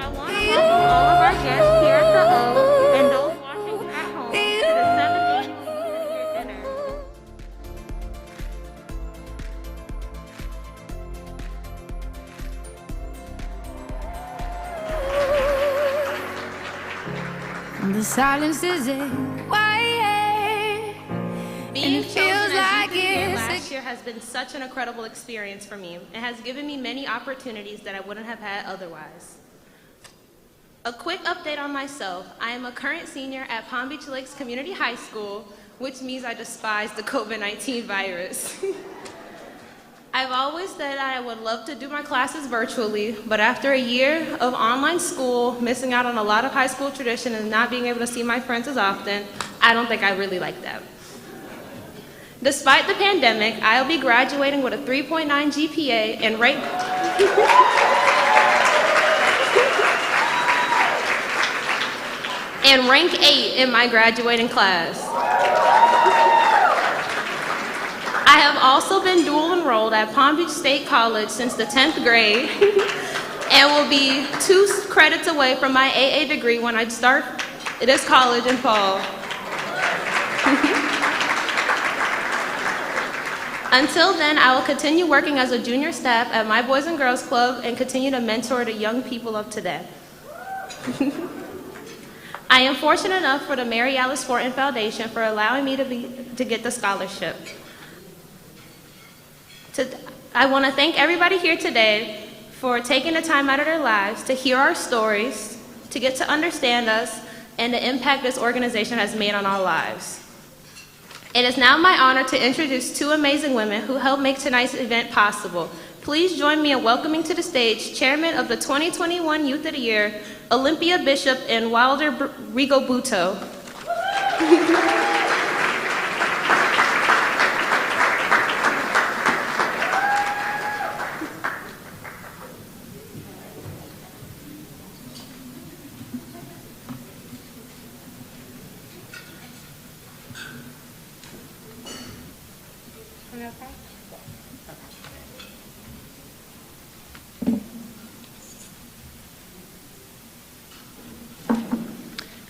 I want to welcome all of our guests here at the O and those watching at home to the 7th Annual Youth Year Dinner. The silence is quiet. Being chosen as like Youth of the Year it's last year has been such an incredible experience for me. It has given me many opportunities that I wouldn't have had otherwise. A quick update on myself. I am a current senior at Palm Beach Lakes Community High School, which means I despise the COVID-19 virus. I've always said I would love to do my classes virtually, but after a year of online school, missing out on a lot of high school tradition and not being able to see my friends as often, I don't think I really like that. Despite the pandemic, I'll be graduating with a 3.9 GPA and rank 8 in my graduating class. I have also been dual enrolled at Palm Beach State College since the 10th grade and will be 2 credits away from my AA degree when I start this college in fall. Until then, I will continue working as a junior staff at my Boys and Girls Club and continue to mentor the young people of today. I am fortunate enough for the Mary Alice Fortin Foundation for allowing me to get the scholarship. I want to thank everybody here today for taking the time out of their lives to hear our stories, to get to understand us, and the impact this organization has made on our lives. It is now my honor to introduce 2 amazing women who helped make tonight's event possible. Please join me in welcoming to the stage Chairman of the 2021 Youth of the Year, Olympia Bishop and Wilder Rigobuto.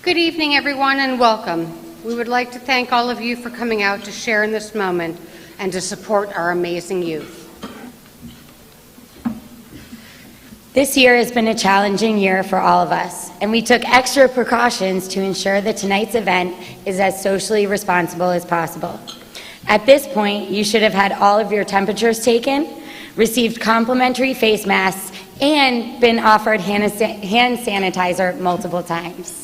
Good evening, everyone, and welcome. We would like to thank all of you for coming out to share in this moment and to support our amazing youth. This year has been a challenging year for all of us, and we took extra precautions to ensure that tonight's event is as socially responsible as possible. At this point, you should have had all of your temperatures taken, received complimentary face masks, and been offered hand sanitizer multiple times.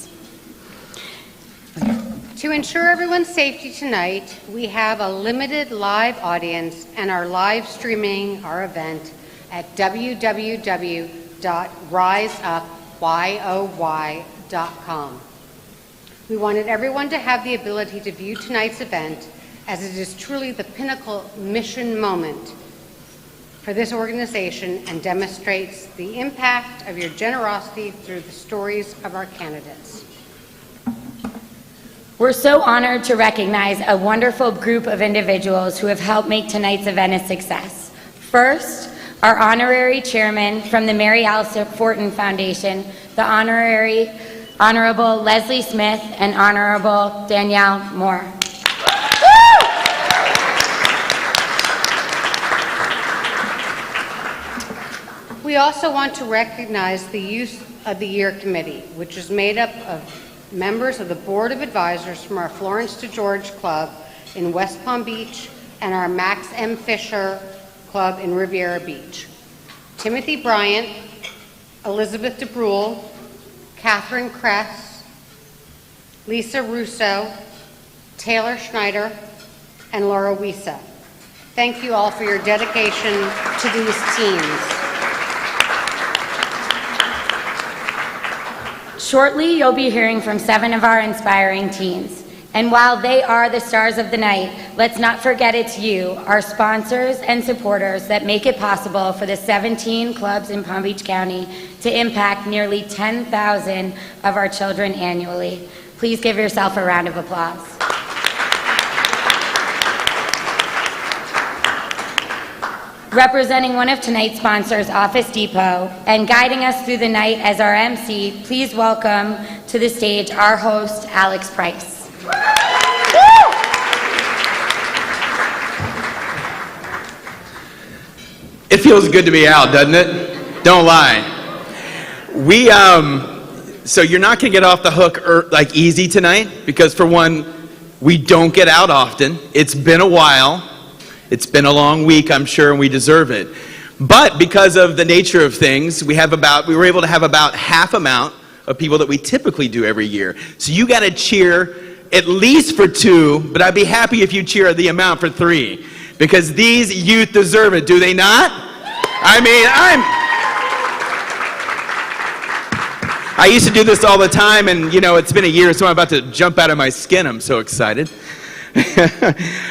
To ensure everyone's safety tonight, we have a limited live audience and are live streaming our event at www.riseupyoy.com. We wanted everyone to have the ability to view tonight's event as it is truly the pinnacle mission moment for this organization and demonstrates the impact of your generosity through the stories of our candidates. We're so honored to recognize a wonderful group of individuals who have helped make tonight's event a success. First, our honorary chairman from the Mary Alice Fortin Foundation, the Honorable Leslie Smith and Honorable Danielle Moore. We also want to recognize the Youth of the Year Committee, which is made up of members of the Board of Advisors from our Florence to George Club in West Palm Beach and our Max M. Fisher Club in Riviera Beach. Timothy Bryant, Elizabeth DeBrule, Catherine Kress, Lisa Russo, Taylor Schneider, and Laura Wiesa. Thank you all for your dedication to these teams. Shortly, you'll be hearing from 7 of our inspiring teens. And while they are the stars of the night, let's not forget it's you, our sponsors and supporters, that make it possible for the 17 clubs in Palm Beach County to impact nearly 10,000 of our children annually. Please give yourself a round of applause. Representing one of tonight's sponsors, Office Depot, and guiding us through the night as our MC, please welcome to the stage our host, Alex Price. It feels good to be out, doesn't it? Don't lie. So you're not going to get off the hook like easy tonight, because for one, we don't get out often. It's been a while. It's been a long week, I'm sure, and we deserve it. But because of the nature of things, we were able to have about half amount of people that we typically do every year. So you got to cheer at least for 2, but I'd be happy if you cheer the amount for 3, because these youth deserve it, do they not? I used to do this all the time, and it's been a year, so I'm about to jump out of my skin. I'm so excited.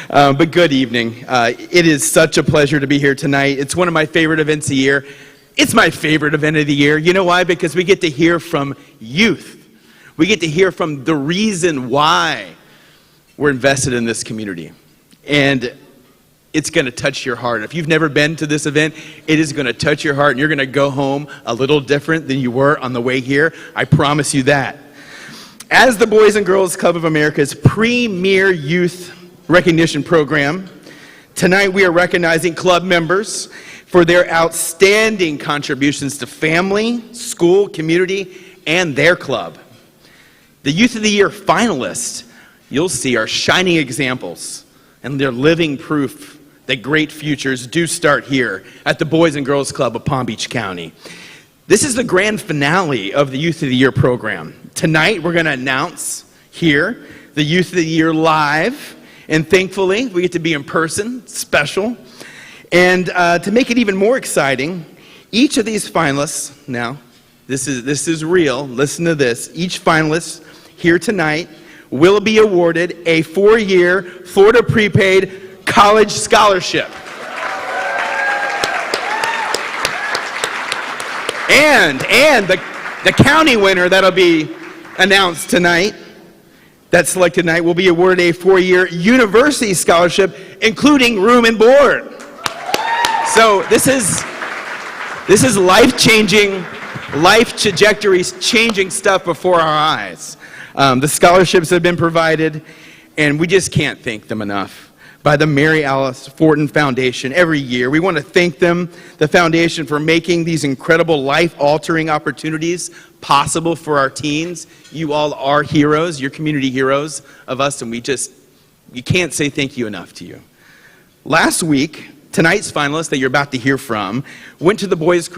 But good evening. It is such a pleasure to be here tonight. It's one of my favorite events of the year. It's my favorite event of the year. You know why? Because we get to hear from youth. We get to hear from the reason why we're invested in this community. And it's going to touch your heart. If you've never been to this event, it is going to touch your heart, and you're going to go home a little different than you were on the way here. I promise you that. As the Boys and Girls Club of America's premier youth recognition program, tonight we are recognizing club members for their outstanding contributions to family, school, community, and their club. The Youth of the Year finalists, you'll see, are shining examples, and they're living proof that great futures do start here at the Boys and Girls Club of Palm Beach County. This is the grand finale of the Youth of the Year program. Tonight, we're going to announce here the Youth of the Year live, and thankfully, we get to be in person, special. And to make it even more exciting, each of these finalists, now, this is real, listen to this, each finalist here tonight will be awarded a 4-year Florida Prepaid College scholarship. And the county winner that'll be announced tonight, that selected tonight, will be awarded a 4-year university scholarship, including room and board. So this is life-changing, life trajectories changing stuff before our eyes. The scholarships have been provided, and we just can't thank them enough, by the Mary Alice Fortin Foundation every year. We want to thank them, the foundation, for making these incredible life-altering opportunities possible for our teens. You all are heroes, you're community heroes of us, and you can't say thank you enough to you. Last week, tonight's finalists that you're about to hear from went to the Boys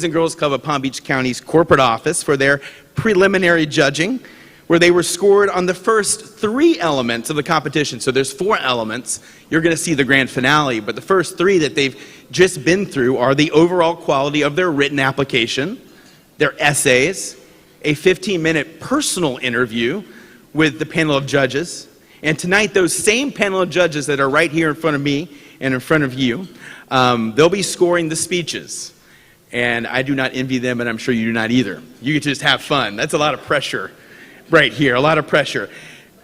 and Girls Club of Palm Beach County's corporate office for their preliminary judging, where they were scored on the first 3 elements of the competition. So there's 4 elements. You're going to see the grand finale, but the first 3 that they've just been through are the overall quality of their written application, their essays, a 15-minute personal interview with the panel of judges, and tonight those same panel of judges that are right here in front of me and in front of you, they'll be scoring the speeches. And I do not envy them, and I'm sure you do not either. You get to just have fun. That's a lot of pressure. Right here, a lot of pressure.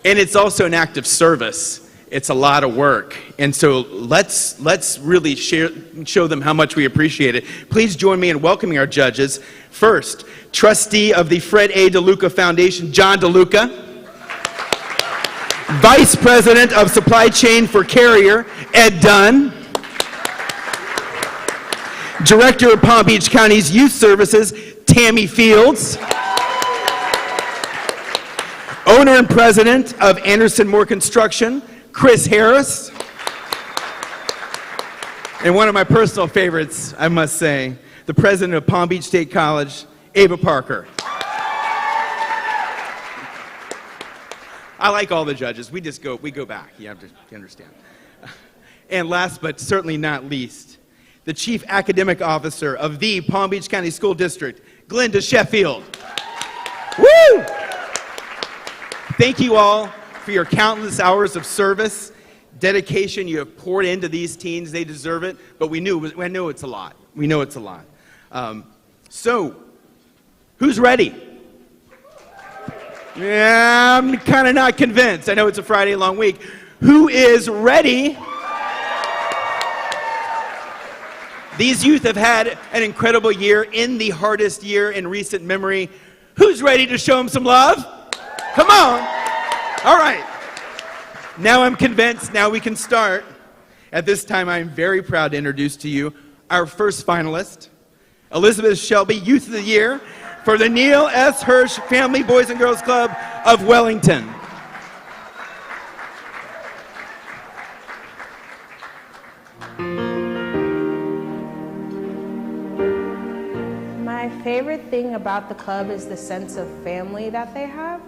And it's also an act of service. It's a lot of work. And so let's really show them how much we appreciate it. Please join me in welcoming our judges. First, trustee of the Fred A. DeLuca Foundation, John DeLuca. Vice President of Supply Chain for Carrier, Ed Dunn. Director of Palm Beach County's Youth Services, Tammy Fields. Owner and President of Anderson Moore Construction, Chris Harris. And one of my personal favorites, I must say, the President of Palm Beach State College, Ava Parker. I like all the judges. We go back. You understand. And last but certainly not least, the Chief Academic Officer of the Palm Beach County School District, Glenda Sheffield. Woo! Thank you all for your countless hours of service, dedication you have poured into these teens. They deserve it, but we know it's a lot. We know it's a lot. So, who's ready? Yeah, I'm kind of not convinced. I know it's a Friday long week. Who is ready These youth have had an incredible year, in the hardest year in recent memory. Who's ready to show them some love? Come on. All right. Now I'm convinced. Now we can start. At this time, I am very proud to introduce to you our first finalist, Elizabeth Shelby, Youth of the Year for the Neil S. Hirsch Family Boys and Girls Club of Wellington. My favorite thing about the club is the sense of family that they have.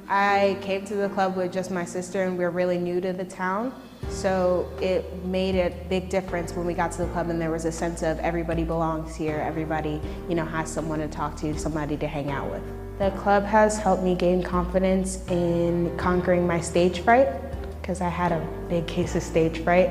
I came to the club with just my sister and we were really new to the town, so it made a big difference when we got to the club and there was a sense of everybody belongs here, everybody, has someone to talk to, somebody to hang out with. The club has helped me gain confidence in conquering my stage fright, because I had a big case of stage fright.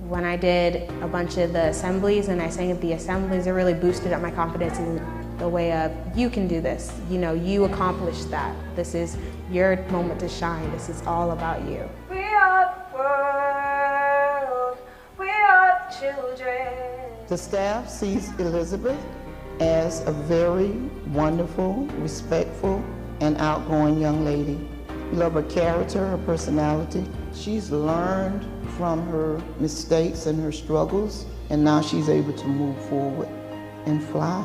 When I did a bunch of the assemblies and I sang at the assemblies, it really boosted up my confidence in the way of, you can do this, you accomplished that. This is your moment to shine. This is all about you. We are the world, we are the children. The staff sees Elizabeth as a very wonderful, respectful, and outgoing young lady. We love her character, her personality. She's learned from her mistakes and her struggles, and now she's able to move forward and fly.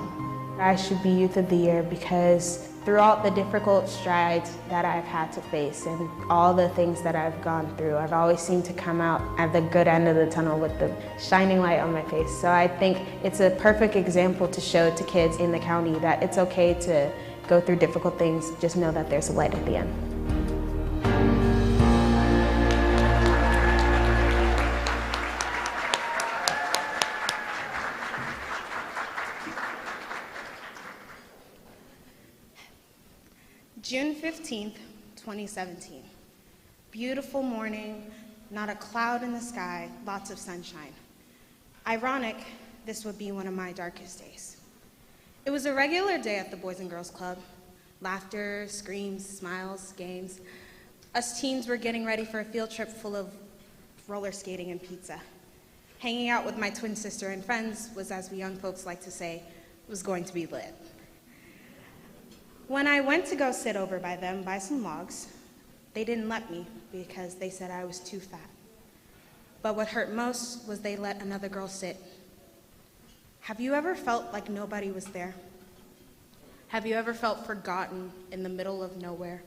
I should be Youth of the Year because throughout the difficult strides that I've had to face and all the things that I've gone through, I've always seemed to come out at the good end of the tunnel with the shining light on my face. So I think it's a perfect example to show to kids in the county that it's okay to go through difficult things, just know that there's a light at the end. June 15th, 2017. Beautiful morning, not a cloud in the sky, lots of sunshine. Ironic, this would be one of my darkest days. It was a regular day at the Boys and Girls Club. Laughter, screams, smiles, games. Us teens were getting ready for a field trip full of roller skating and pizza. Hanging out with my twin sister and friends was, as we young folks like to say, was going to be lit. When I went to go sit over by them by some logs, they didn't let me because they said I was too fat. But what hurt most was they let another girl sit. Have you ever felt like nobody was there? Have you ever felt forgotten in the middle of nowhere?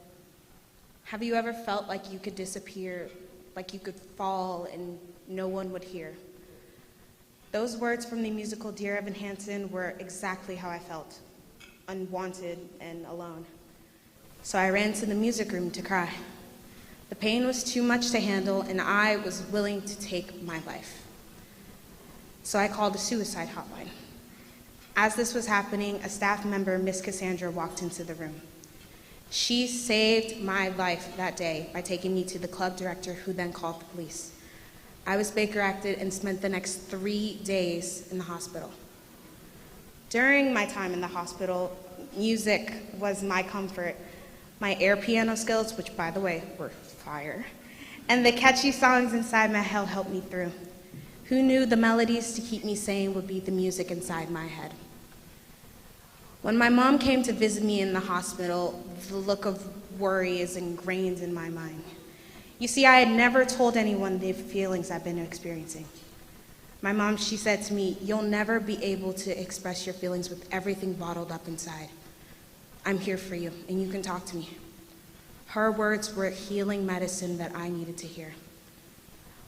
Have you ever felt like you could disappear, like you could fall and no one would hear? Those words from the musical Dear Evan Hansen were exactly how I felt. Unwanted and alone. So I ran to the music room to cry. The pain was too much to handle and I was willing to take my life. So I called a suicide hotline. As this was happening, a staff member, Miss Cassandra, walked into the room. She saved my life that day by taking me to the club director, who then called the police. I was Baker acted and spent the next 3 days in the hospital. During my time in the hospital, music was my comfort. My air piano skills, which by the way, were fire, and the catchy songs inside my head helped me through. Who knew the melodies to keep me sane would be the music inside my head? When my mom came to visit me in the hospital, the look of worry is ingrained in my mind. You see, I had never told anyone the feelings I've been experiencing. My mom, she said to me, "You'll never be able to express your feelings with everything bottled up inside. I'm here for you, and you can talk to me." Her words were healing medicine that I needed to hear.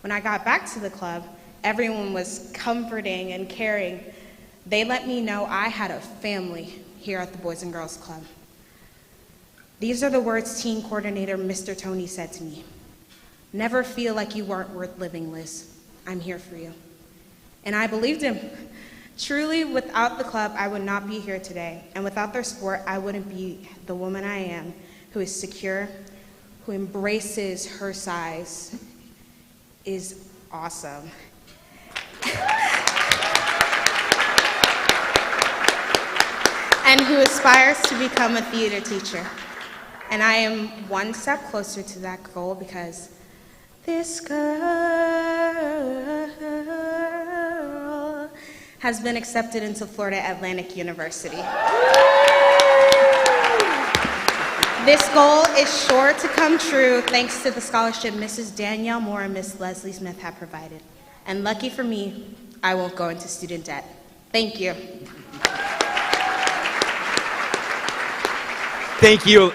When I got back to the club, everyone was comforting and caring. They let me know I had a family here at the Boys and Girls Club. These are the words teen coordinator Mr. Tony said to me. "Never feel like you weren't worth living, Liz. I'm here for you." And I believed him. Truly, without the club, I would not be here today. And without their support, I wouldn't be the woman I am, who is secure, who embraces her size, is awesome. And who aspires to become a theater teacher. And I am one step closer to that goal because this girl has been accepted into Florida Atlantic University. This goal is sure to come true thanks to the scholarship Mrs. Danielle Moore and Miss Leslie Smith have provided. And lucky for me, I won't go into student debt. Thank you. Thank you.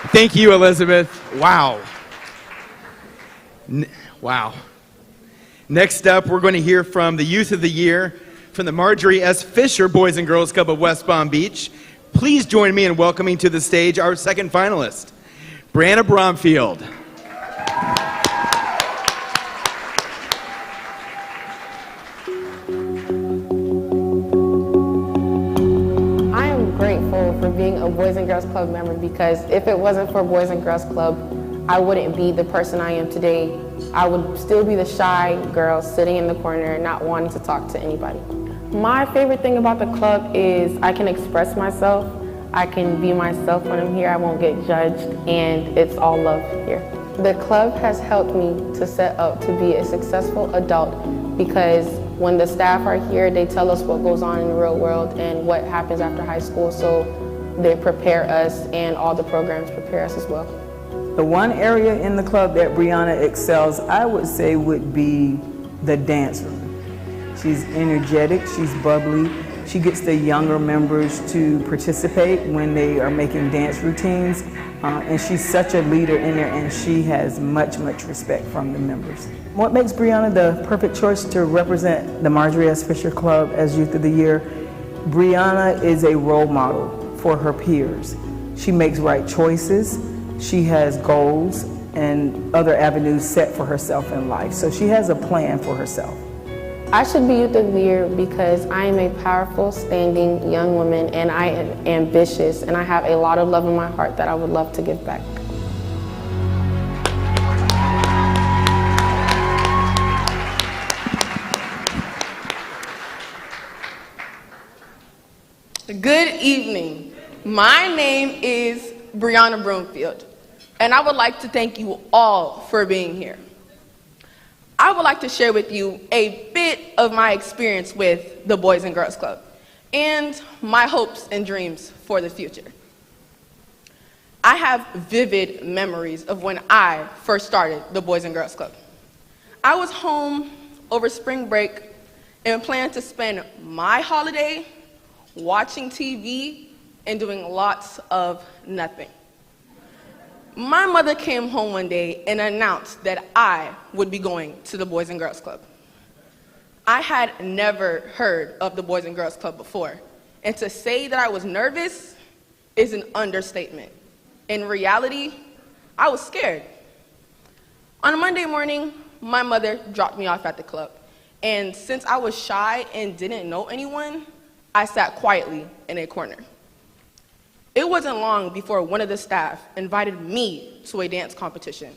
Thank you, Elizabeth. Wow. Wow. Next up, we're going to hear from the Youth of the Year from the Marjorie S. Fisher Boys and Girls Club of West Palm Beach. Please join me in welcoming to the stage our second finalist, Brianna Bromfield. I am grateful for being a Boys and Girls Club member because if it wasn't for Boys and Girls Club, I wouldn't be the person I am today. I would still be the shy girl sitting in the corner, not wanting to talk to anybody. My favorite thing about the club is I can express myself. I can be myself when I'm here. I won't get judged, and it's all love here. The club has helped me to set up to be a successful adult because when the staff are here, they tell us what goes on in the real world and what happens after high school, so they prepare us, and all the programs prepare us as well. The one area in the club that Brianna excels, I would say, would be the dance room. She's energetic, she's bubbly. She gets the younger members to participate when they are making dance routines. And she's such a leader in there, and she has much, much respect from the members. What makes Brianna the perfect choice to represent the Marjorie S. Fisher Club as Youth of the Year? Brianna is a role model for her peers. She makes right choices. She has goals and other avenues set for herself in life. So she has a plan for herself. I should be Youth of the Year because I am a powerful, standing young woman, and I am ambitious, and I have a lot of love in my heart that I would love to give back. Good evening. My name is Brianna Broomfield, and I would like to thank you all for being here. I would like to share with you a bit of my experience with the Boys and Girls Club and my hopes and dreams for the future. I have vivid memories of when I first started the Boys and Girls Club. I was home over spring break and planned to spend my holiday watching TV and doing lots of nothing. My mother came home one day and announced that I would be going to the Boys and Girls Club. I had never heard of the Boys and Girls Club before, and to say that I was nervous is an understatement. In reality, I was scared. On a Monday morning, my mother dropped me off at the club, and since I was shy and didn't know anyone, I sat quietly in a corner. It wasn't long before one of the staff invited me to a dance competition.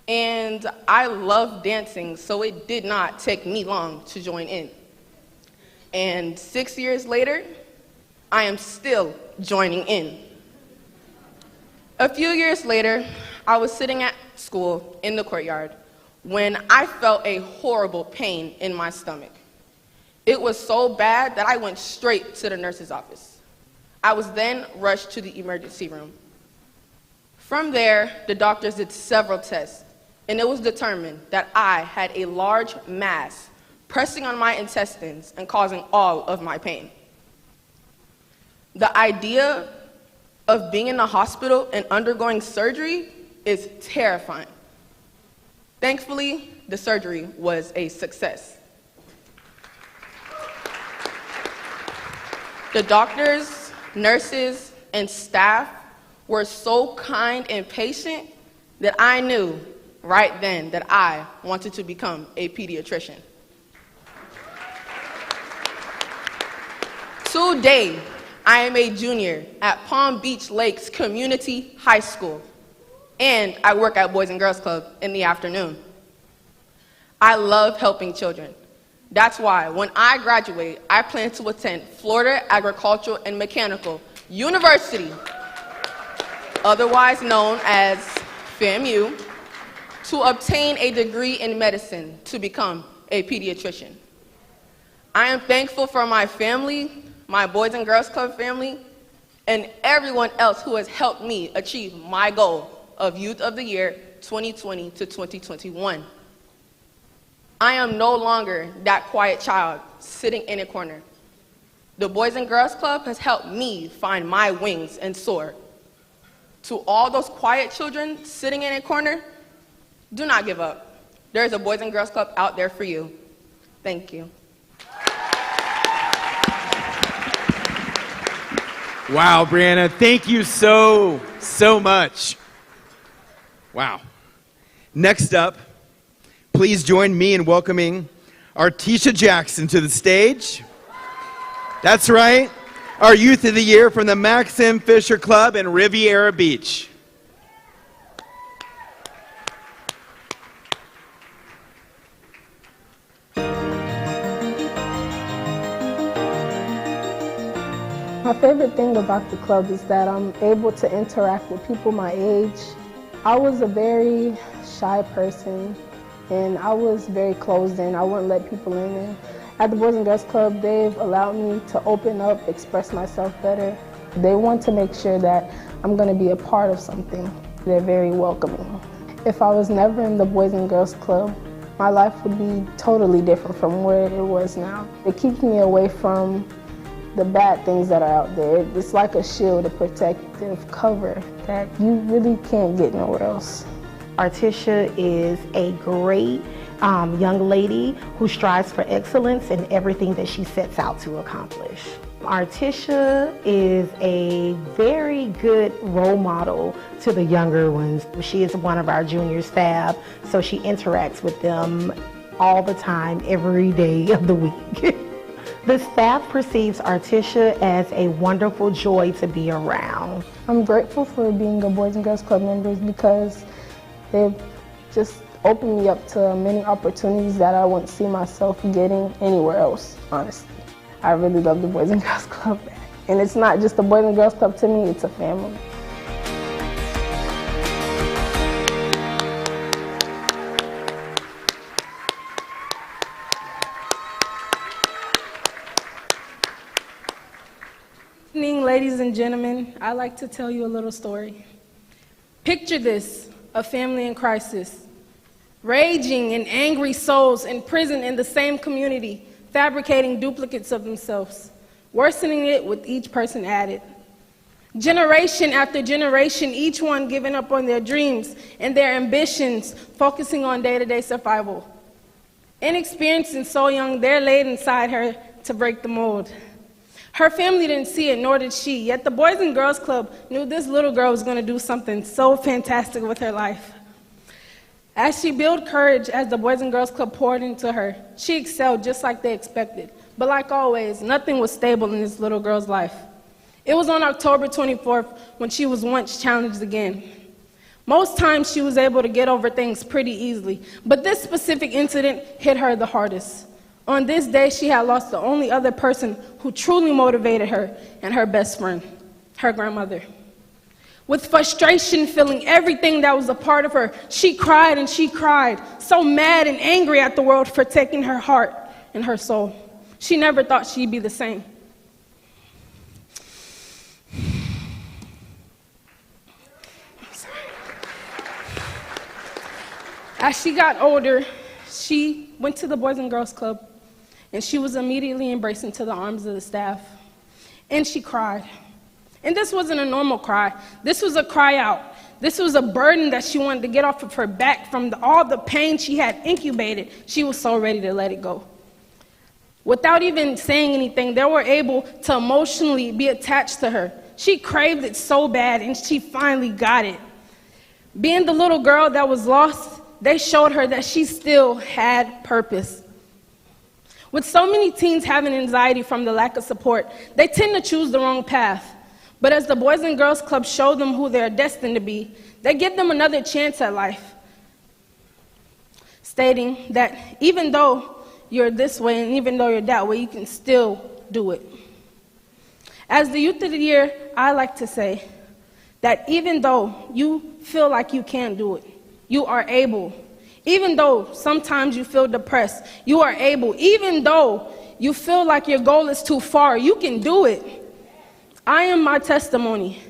And I love dancing, so it did not take me long to join in. And 6 years later, I am still joining in. A few years later, I was sitting at school in the courtyard when I felt a horrible pain in my stomach. It was so bad that I went straight to the nurse's office. I was then rushed to the emergency room. From there, the doctors did several tests, and it was determined that I had a large mass pressing on my intestines and causing all of my pain. The idea of being in the hospital and undergoing surgery is terrifying. Thankfully, the surgery was a success. The doctors, nurses, and staff were so kind and patient that I knew right then that I wanted to become a pediatrician. Today, I am a junior at Palm Beach Lakes Community High School, and I work at Boys and Girls Club in the afternoon. I love helping children. That's why when I graduate, I plan to attend Florida Agricultural and Mechanical University, otherwise known as FAMU, to obtain a degree in medicine to become a pediatrician. I am thankful for my family, my Boys and Girls Club family, and everyone else who has helped me achieve my goal of Youth of the Year 2020 to 2021. I am no longer that quiet child sitting in a corner. The Boys and Girls Club has helped me find my wings and soar. To all those quiet children sitting in a corner, do not give up. There is a Boys and Girls Club out there for you. Thank you. Wow, Brianna, thank you so much. Wow. Next up, please join me in welcoming Artisha Jackson to the stage. That's right, our Youth of the Year from the Max M. Fisher Club in Riviera Beach. My favorite thing about the club is that I'm able to interact with people my age. I was a very shy person and I was very closed in. I wouldn't let people in. And at the Boys and Girls Club, they've allowed me to open up, express myself better. They want to make sure that I'm going to be a part of something. They're very welcoming. If I was never in the Boys and Girls Club, my life would be totally different from where it was now. It keeps me away from the bad things that are out there. It's like a shield, a protective cover that you really can't get nowhere else. Artisha is a great young lady who strives for excellence in everything that she sets out to accomplish. Artisha is a very good role model to the younger ones. She is one of our junior staff, so she interacts with them all the time, every day of the week. The staff perceives Artisha as a wonderful joy to be around. I'm grateful for being a Boys and Girls Club member because they've just opened me up to many opportunities that I wouldn't see myself getting anywhere else, honestly. I really love the Boys and Girls Club. And it's not just the Boys and Girls Club to me, it's a family. Good evening, ladies and gentlemen. I'd like to tell you a little story. Picture this, a family in crisis. Raging and angry souls imprisoned in the same community, fabricating duplicates of themselves, worsening it with each person added. Generation after generation, each one giving up on their dreams and their ambitions, focusing on day-to-day survival. Inexperienced and so young, they're laid inside her to break the mold. Her family didn't see it, nor did she, yet the Boys and Girls Club knew this little girl was going to do something so fantastic with her life. As she built courage, as the Boys and Girls Club poured into her, she excelled just like they expected. But like always, nothing was stable in this little girl's life. It was on October 24th when she was once challenged again. Most times she was able to get over things pretty easily, but this specific incident hit her the hardest. On this day, she had lost the only other person who truly motivated her and her best friend, her grandmother. With frustration filling everything that was a part of her, she cried and she cried, so mad and angry at the world for taking her heart and her soul. She never thought she'd be the same. I'm sorry. As she got older, she went to the Boys and Girls Club, and she was immediately embraced into the arms of the staff. And she cried. And this wasn't a normal cry. This was a cry out. This was a burden that she wanted to get off of her back from all the pain she had incubated. She was so ready to let it go. Without even saying anything, they were able to emotionally be attached to her. She craved it so bad, and she finally got it. Being the little girl that was lost, they showed her that she still had purpose. With so many teens having anxiety from the lack of support, they tend to choose the wrong path. But as the Boys and Girls Club show them who they're destined to be, they give them another chance at life, stating that even though you're this way and even though you're that way, you can still do it. As the Youth of the Year, I like to say that even though you feel like you can't do it, you are able. Even though sometimes you feel depressed, you are able. Even though you feel like your goal is too far, you can do it. I am my testimony.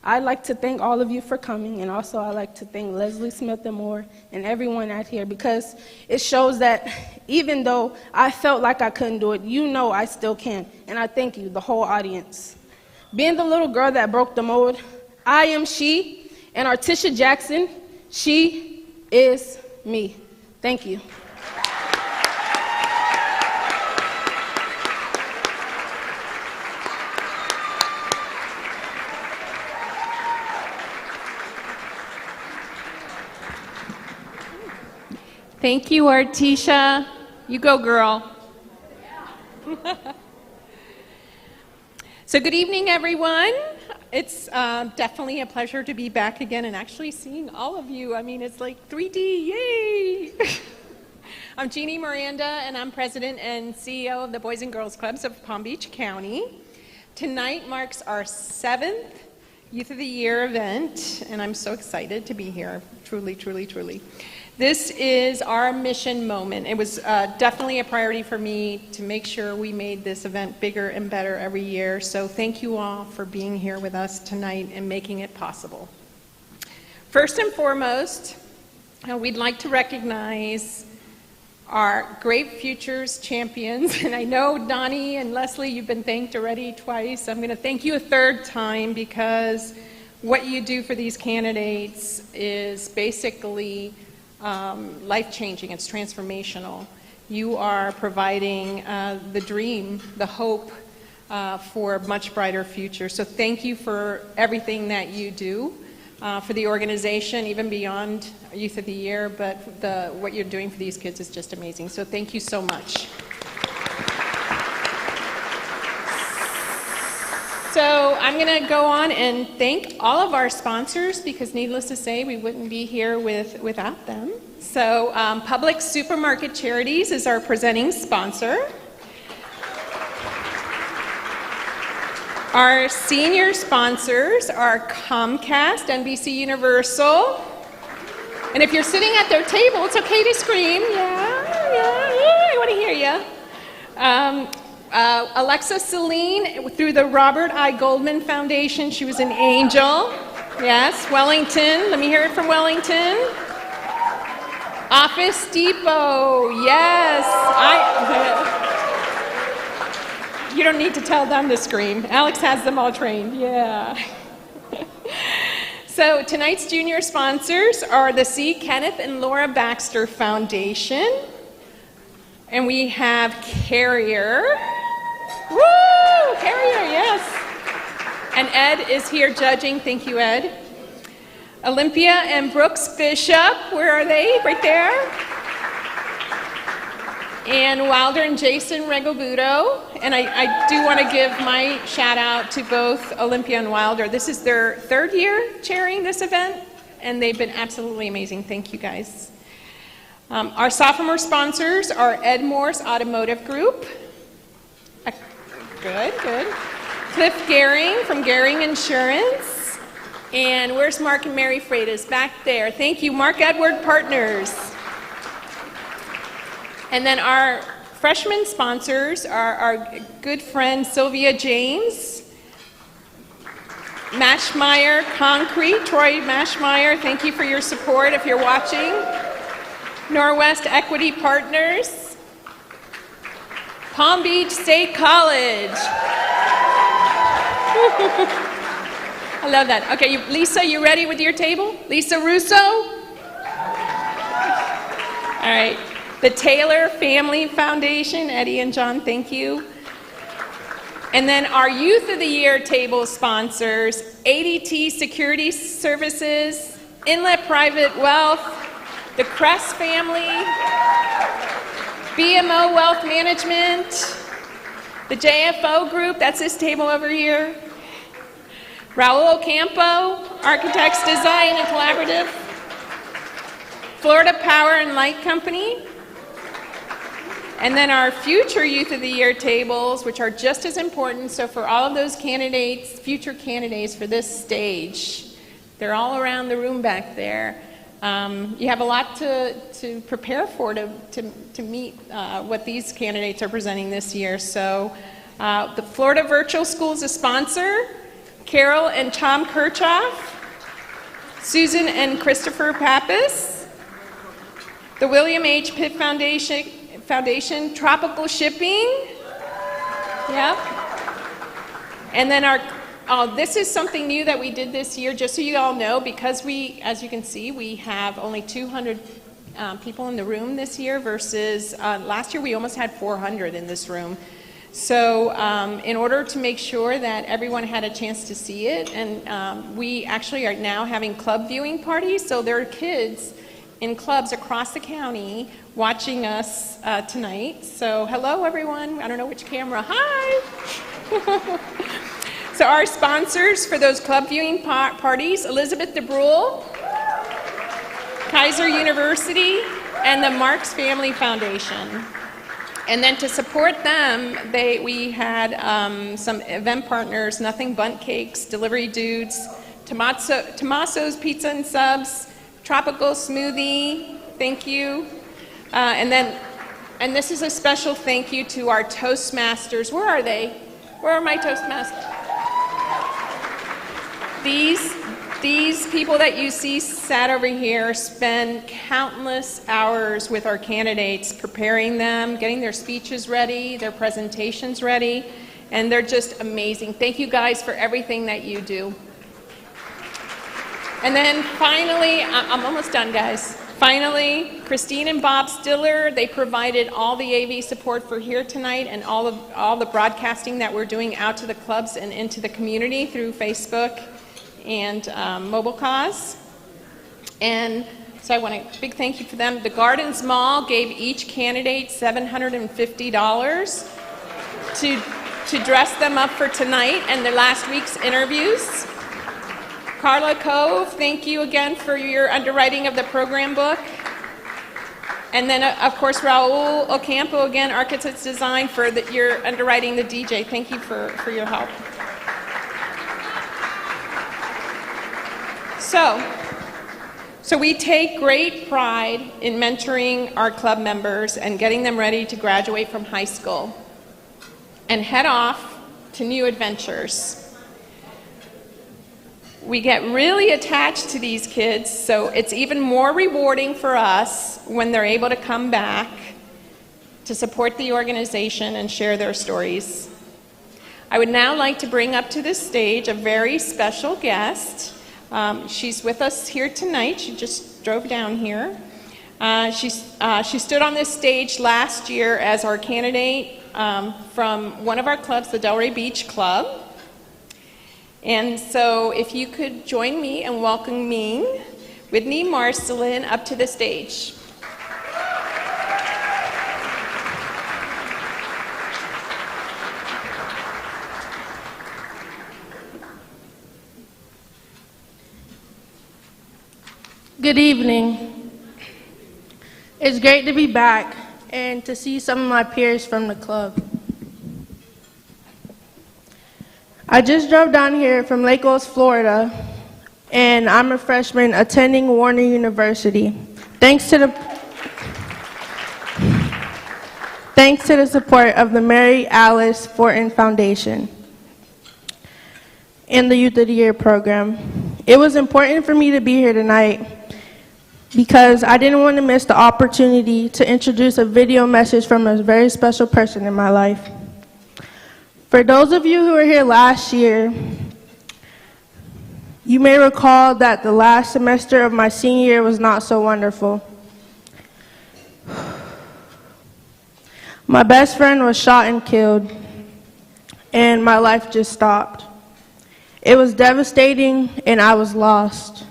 I'd like to thank all of you for coming, and also I'd like to thank Leslie Smith and Moore and everyone out here, because it shows that even though I felt like I couldn't do it, you know I still can. And I thank you, the whole audience. Being the little girl that broke the mold, I am she, and Artisha Jackson, she is me. Thank you. Thank you, Artisha. You go, girl. So good evening, everyone. It's definitely a pleasure to be back again and actually seeing all of you. I mean, it's like 3D, yay! I'm Jeannie Miranda, and I'm president and CEO of the Boys and Girls Clubs of Palm Beach County. Tonight marks our 7th Youth of the Year event, and I'm so excited to be here, truly, truly, truly. This is our mission moment. It was definitely a priority for me to make sure we made this event bigger and better every year. So thank you all for being here with us tonight and making it possible. First and foremost, we'd like to recognize our Great Futures champions. And I know Donnie and Leslie, you've been thanked already twice. I'm going to thank you a third time, because what you do for these candidates is basically life-changing. It's transformational. You are providing the dream, the hope for a much brighter future. So thank you for everything that you do for the organization, even beyond Youth of the Year, but what you're doing for these kids is just amazing. So thank you so much. So I'm going to go on and thank all of our sponsors, because needless to say, we wouldn't be here without them. So Public Supermarket Charities is our presenting sponsor. Our senior sponsors are Comcast, NBC Universal. And if you're sitting at their table, it's okay to scream. Yeah, I want to hear you. Alexa Celine through the Robert I. Goldman Foundation. She was an angel. Yes, Wellington. Let me hear it from Wellington. Office Depot. Yes. You don't need to tell them to scream. Alex has them all trained. Yeah. So tonight's junior sponsors are the C. Kenneth and Laura Baxter Foundation. And we have Carrier. Woo! Carrier, yes. And Ed is here judging. Thank you, Ed. Olympia and Brooks Bishop. Where are they? Right there. And Wilder and Jason Regobuto. And I do want to give my shout out to both Olympia and Wilder. This is their 3rd year chairing this event, and they've been absolutely amazing. Thank you, guys. Our sophomore sponsors are Ed Morse Automotive Group. Good. Cliff Gehring from Gehring Insurance. And where's Mark and Mary Freitas? Back there. Thank you, Mark Edward Partners. And then our freshman sponsors are our good friend Sylvia James, Mashmeyer Concrete, Troy Mashmeyer, thank you for your support if you're watching. Norwest Equity Partners, Palm Beach State College. I love that. Okay, Lisa, you ready with your table? Lisa Russo? All right. The Taylor Family Foundation, Eddie and John, thank you. And then our Youth of the Year table sponsors, ADT Security Services, Inlet Private Wealth, the Crest family, BMO Wealth Management, the JFO Group, that's this table over here, Raul Ocampo, Architects Design and Collaborative, Florida Power and Light Company, and then our future Youth of the Year tables, which are just as important. So for all of those candidates, future candidates for this stage, they're all around the room back there. You have a lot to prepare for to meet what these candidates are presenting this year. So the Florida Virtual School is a sponsor. Carol and Tom Kirchhoff, Susan and Christopher Pappas, the William H. Pitt Foundation, Tropical Shipping, yep. And then this is something new that we did this year, just so you all know, because as you can see, we have only 200 people in the room this year versus last year we almost had 400 in this room. So in order to make sure that everyone had a chance to see it, and we actually are now having club viewing parties, so there are kids in clubs across the county watching us tonight. So hello everyone, I don't know which camera, hi! So our sponsors for those club viewing parties, Elizabeth DeBrule, Kaiser University, and the Marks Family Foundation. And then to support them, we had some event partners, Nothing Bundt Cakes, Delivery Dudes, Tommaso's Pizza and Subs, Tropical Smoothie, thank you. And this is a special thank you to our Toastmasters. Where are they? Where are my Toastmasters? These people that you see sat over here spend countless hours with our candidates, preparing them, getting their speeches ready, their presentations ready, and they're just amazing. Thank you guys for everything that you do. And then finally, I'm almost done, guys. Finally, Christine and Bob Stiller, they provided all the AV support for here tonight and all the broadcasting that we're doing out to the clubs and into the community through Facebook and Mobile Cause. And so I want a big thank you for them. The Gardens Mall gave each candidate $750 to dress them up for tonight and their last week's interviews. Carla Cove, thank you again for your underwriting of the program book. And then, of course, Raul Ocampo, again, Architects Design, for your underwriting the DJ. Thank you for your help. So we take great pride in mentoring our club members and getting them ready to graduate from high school and head off to new adventures. We get really attached to these kids, so it's even more rewarding for us when they're able to come back to support the organization and share their stories. I would now like to bring up to the stage a very special guest. She's with us here tonight. She just drove down here. She stood on this stage last year as our candidate from one of our clubs, the Delray Beach Club. And so if you could join me in welcoming Whitney Marcelin up to the stage. Good evening. It's great to be back and to see some of my peers from the club. I just drove down here from Lake Oaks, Florida, and I'm a freshman attending Warner University. Thanks to the support of the Mary Alice Fortin Foundation and the Youth of the Year program. It was important for me to be here tonight because I didn't want to miss the opportunity to introduce a video message from a very special person in my life. For those of you who were here last year, you may recall that the last semester of my senior year was not so wonderful. My best friend was shot and killed, and my life just stopped. It was devastating, and I was lost.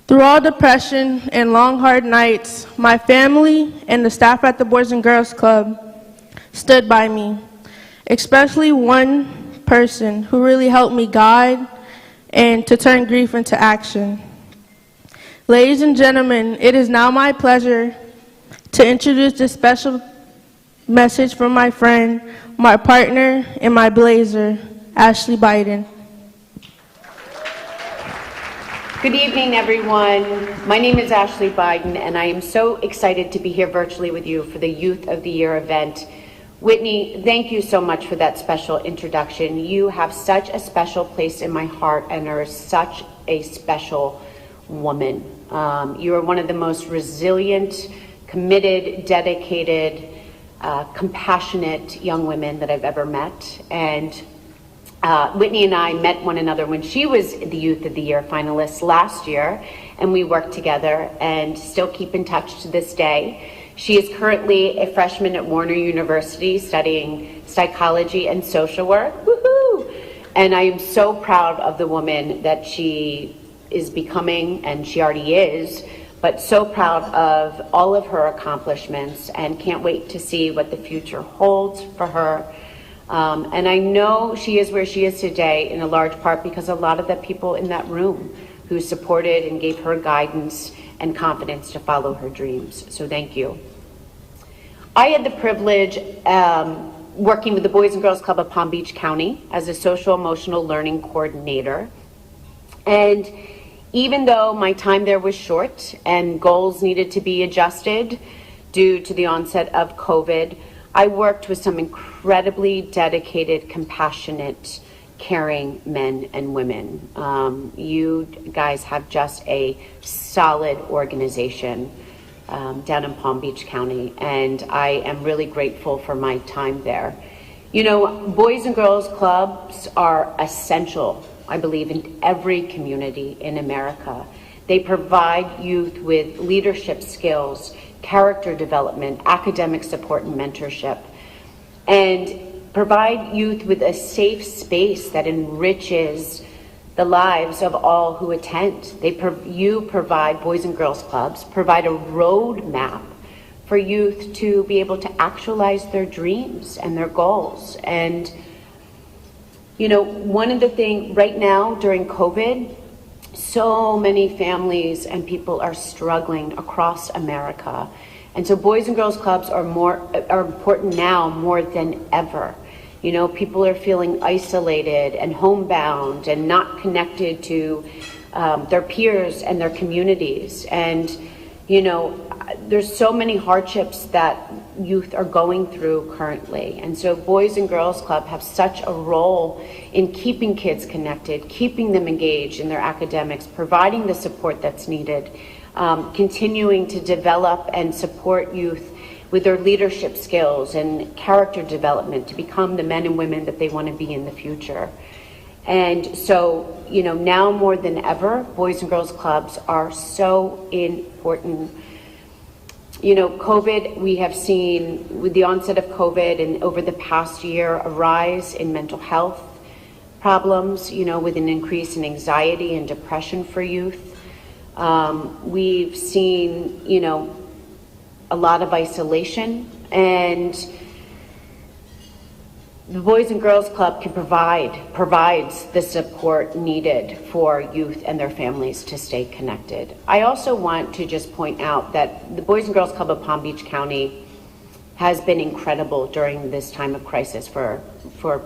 Through all depression and long, hard nights, my family and the staff at the Boys and Girls Club stood by me, especially one person who really helped me guide and to turn grief into action. Ladies and gentlemen, it is now my pleasure to introduce this special message from my friend, my partner, and my blazer, Ashley Biden. Good evening, everyone. My name is Ashley Biden, and I am so excited to be here virtually with you for the Youth of the Year event. Whitney, thank you so much for that special introduction. You have such a special place in my heart and are such a special woman. You are one of the most resilient, committed, dedicated, compassionate young women that I've ever met. And Whitney and I met one another when she was the Youth of the Year finalist last year, and we worked together and still keep in touch to this day. She is currently a freshman at Warner University studying psychology and social work. Woohoo! And I am so proud of the woman that she is becoming, and she already is, but so proud of all of her accomplishments and can't wait to see what the future holds for her. And I know she is where she is today in a large part because a lot of the people in that room who supported and gave her guidance and confidence to follow her dreams. So thank you. I had the privilege working with the Boys and Girls Club of Palm Beach County as a social emotional learning coordinator. And even though my time there was short and goals needed to be adjusted due to the onset of COVID, I worked with some incredibly dedicated, compassionate, caring men and women. You guys have just a solid organization down in Palm Beach County, and I am really grateful for my time there. You know, Boys and Girls Clubs are essential, I believe, in every community in America. They provide youth with leadership skills, character development, academic support, and mentorship, and provide youth with a safe space that enriches the lives of all who attend. You provide, Boys and Girls Clubs, provide a roadmap for youth to be able to actualize their dreams and their goals. And, you know, one of the things right now during COVID, so many families and people are struggling across America. And so Boys and Girls Clubs are important now more than ever. You know, people are feeling isolated and homebound and not connected to their peers and their communities. And, you know, there's so many hardships that youth are going through currently. And so Boys and Girls Club have such a role in keeping kids connected, keeping them engaged in their academics, providing the support that's needed, continuing to develop and support youth with their leadership skills and character development to become the men and women that they want to be in the future. And so, you know, now more than ever, Boys and Girls Clubs are so important. You know, COVID, we have seen with the onset of COVID and over the past year, a rise in mental health problems, you know, with an increase in anxiety and depression for youth. We've seen, you know, a lot of isolation, and the Boys and Girls Club provides the support needed for youth and their families to stay connected. I also want to just point out that the Boys and Girls Club of Palm Beach County has been incredible during this time of crisis for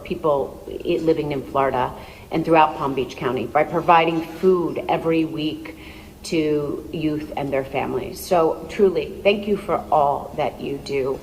people living in Florida and throughout Palm Beach County by providing food every week to youth and their families. So truly, thank you for all that you do.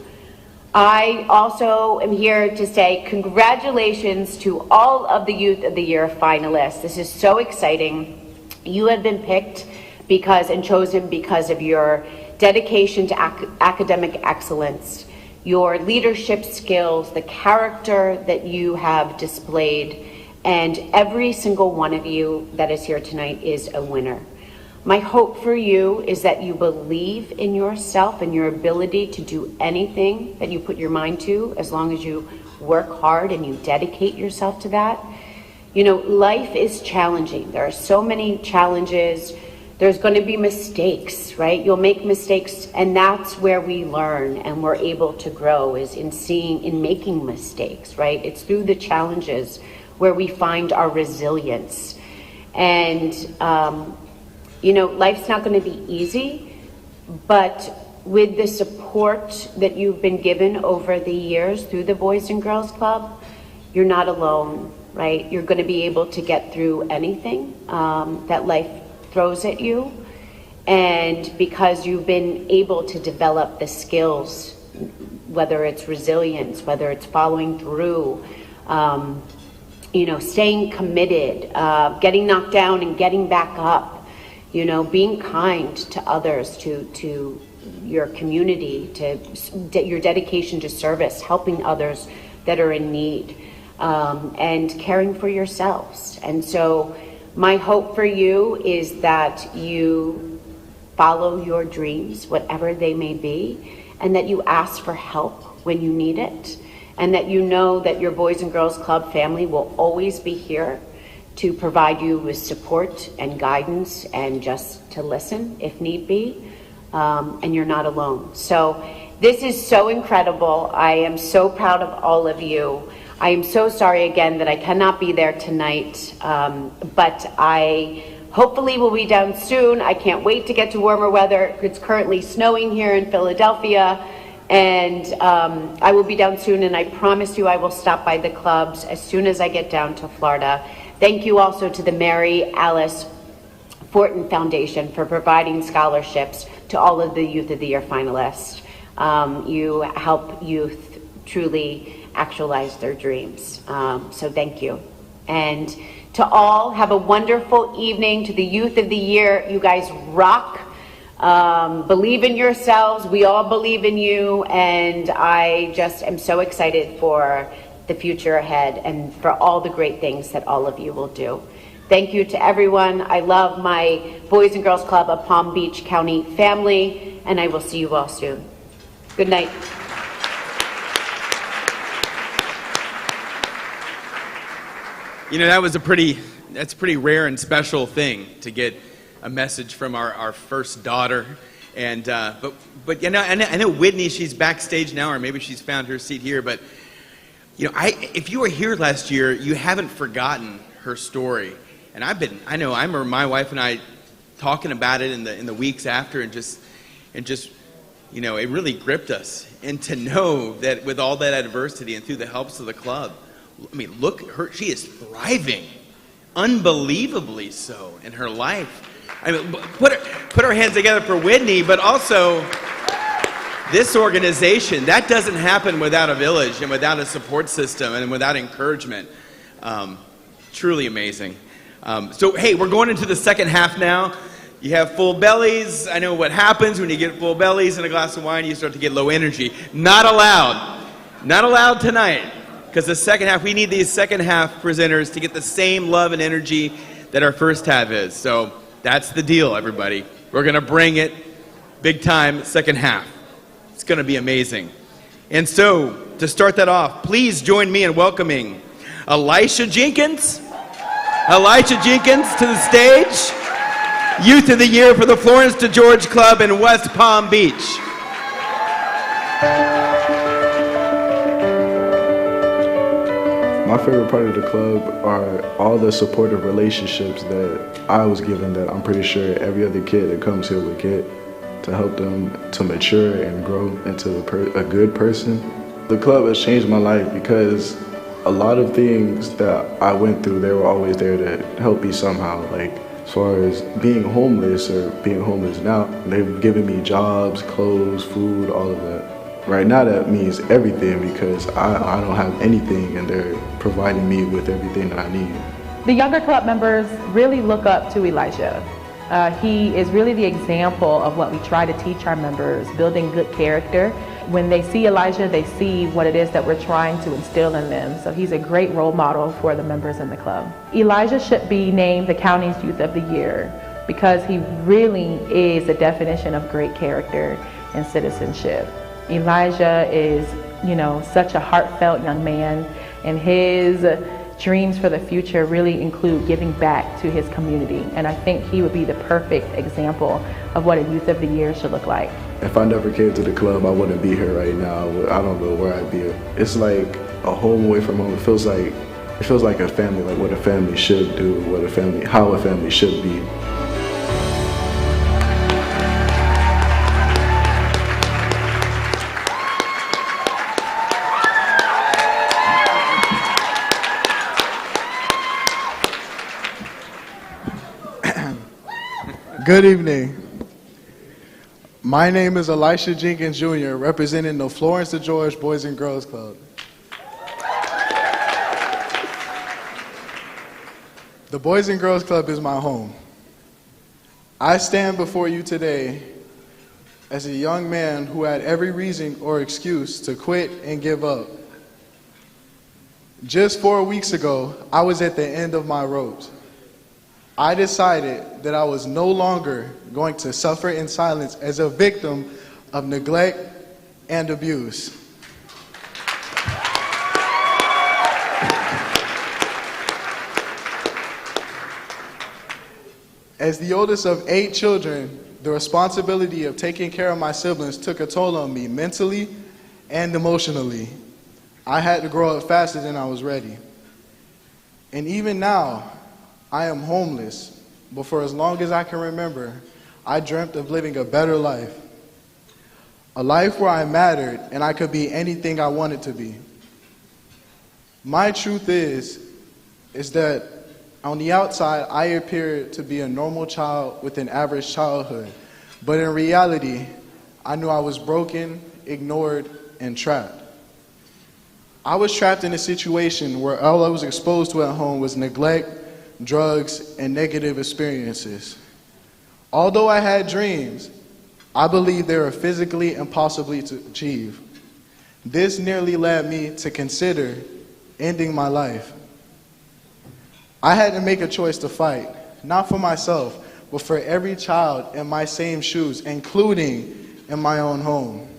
I also am here to say congratulations to all of the Youth of the Year finalists. This is so exciting. You have been picked and chosen because of your dedication to academic excellence, your leadership skills, the character that you have displayed, and every single one of you that is here tonight is a winner. My hope for you is that you believe in yourself and your ability to do anything that you put your mind to, as long as you work hard and you dedicate yourself to that. You know, life is challenging. There are so many challenges. There's going to be mistakes, right? You'll make mistakes, and that's where we learn and we're able to grow, is in making mistakes, right? It's through the challenges where we find our resilience. And, you know, life's not going to be easy, but with the support that you've been given over the years through the Boys and Girls Club, you're not alone, right? You're going to be able to get through anything that life throws at you, and because you've been able to develop the skills, whether it's resilience, whether it's following through, staying committed, getting knocked down and getting back up, being kind to others, to your community, to your dedication to service, helping others that are in need, and caring for yourselves. And so my hope for you is that you follow your dreams, whatever they may be, and that you ask for help when you need it, and that you know that your Boys and Girls Club family will always be here to provide you with support and guidance and just to listen if need be, and you're not alone. So this is so incredible. I am so proud of all of you. I am so sorry again that I cannot be there tonight, but I hopefully will be down soon. I can't wait to get to warmer weather. It's currently snowing here in Philadelphia, and I will be down soon, and I promise you I will stop by the clubs as soon as I get down to Florida. Thank you also to the Mary Alice Fortin Foundation for providing scholarships to all of the Youth of the Year finalists. You help youth truly actualize their dreams. So thank you. And to all, have a wonderful evening. To the Youth of the Year, you guys rock. Believe in yourselves. We all believe in you. And I just am so excited for the future ahead and for all the great things that all of you will do. Thank you to everyone. I love my Boys and Girls Club of Palm Beach County family, and I will see you all soon. Good night. That's a pretty rare and special thing to get a message from our first daughter. And but I know Whitney, she's backstage now, or maybe she's found her seat here. But if you were here last year, you haven't forgotten her story. And I remember my wife and I talking about it in the weeks after, and just it really gripped us. And to know that with all that adversity and through the helps of the club, I mean, look at her, she is thriving, unbelievably so, in her life. I mean, put our hands together for Whitney, but also this organization. That doesn't happen without a village and without a support system and without encouragement. Truly amazing. So, hey, we're going into the second half now. You have full bellies. I know what happens when you get full bellies and a glass of wine, you start to get low energy. Not allowed. Not allowed tonight. Because the second half, we need these second half presenters to get the same love and energy that our first half is. So that's the deal, everybody. We're going to bring it big time second half. It's going to be amazing. And so, to start that off, please join me in welcoming Elisha Jenkins. Elisha Jenkins to the stage. Youth of the Year for the Florence to George Club in West Palm Beach. My favorite part of the club are all the supportive relationships that I was given that I'm pretty sure every other kid that comes here would get to help them to mature and grow into a good person. The club has changed my life because a lot of things that I went through, they were always there to help me somehow. Like as far as being homeless or being homeless now, they've given me jobs, clothes, food, all of that. Right now that means everything because I don't have anything and they're providing me with everything that I need. The younger club members really look up to Elijah. He is really the example of what we try to teach our members, building good character. When they see Elijah, they see what it is that we're trying to instill in them. So he's a great role model for the members in the club. Elijah should be named the county's Youth of the Year because he really is a definition of great character and citizenship. Elijah is, such a heartfelt young man, and his dreams for the future really include giving back to his community. And I think he would be the perfect example of what a Youth of the Year should look like. If I never came to the club, I wouldn't be here right now. I don't know where I'd be. It's like a home away from home. It feels like a family, like what a family should do, how a family should be. Good evening. My name is Elisha Jenkins Jr., representing the Florence to George Boys and Girls Club. The Boys and Girls Club is my home. I stand before you today as a young man who had every reason or excuse to quit and give up. Just 4 weeks ago, I was at the end of my ropes. I decided that I was no longer going to suffer in silence as a victim of neglect and abuse. As the oldest of 8 children, the responsibility of taking care of my siblings took a toll on me mentally and emotionally. I had to grow up faster than I was ready. And even now, I am homeless, but for as long as I can remember, I dreamt of living a better life. A life where I mattered and I could be anything I wanted to be. My truth is that on the outside, I appeared to be a normal child with an average childhood, but in reality, I knew I was broken, ignored, and trapped. I was trapped in a situation where all I was exposed to at home was neglect, drugs, and negative experiences. Although I had dreams, I believed they were physically impossible to achieve. This nearly led me to consider ending my life. I had to make a choice to fight, not for myself, but for every child in my same shoes, including in my own home.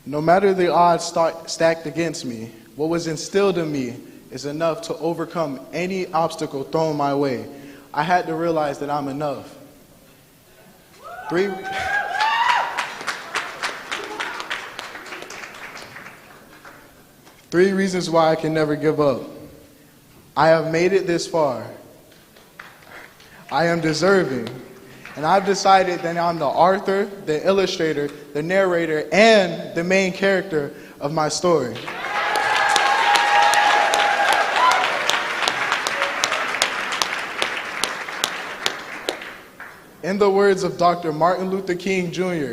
No matter the odds stacked against me, what was instilled in me is enough to overcome any obstacle thrown my way. I had to realize that I'm enough. Three reasons why I can never give up. I have made it this far. I am deserving. And I've decided that I'm the author, the illustrator, the narrator, and the main character of my story. In the words of Dr. Martin Luther King Jr.,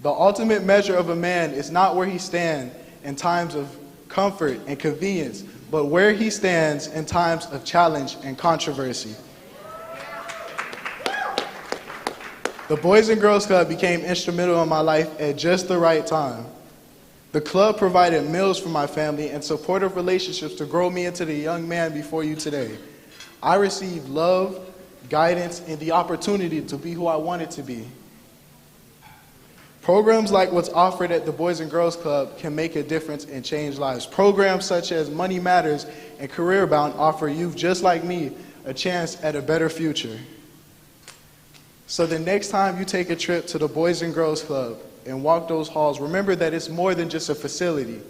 the ultimate measure of a man is not where he stands in times of comfort and convenience, but where he stands in times of challenge and controversy. The Boys and Girls Club became instrumental in my life at just the right time. The club provided meals for my family and supportive relationships to grow me into the young man before you today. I received love, guidance, and the opportunity to be who I wanted to be. Programs like what's offered at the Boys and Girls Club can make a difference and change lives. Programs such as Money Matters and Career Bound offer youth just like me a chance at a better future. So the next time you take a trip to the Boys and Girls Club and walk those halls, remember that it's more than just a facility.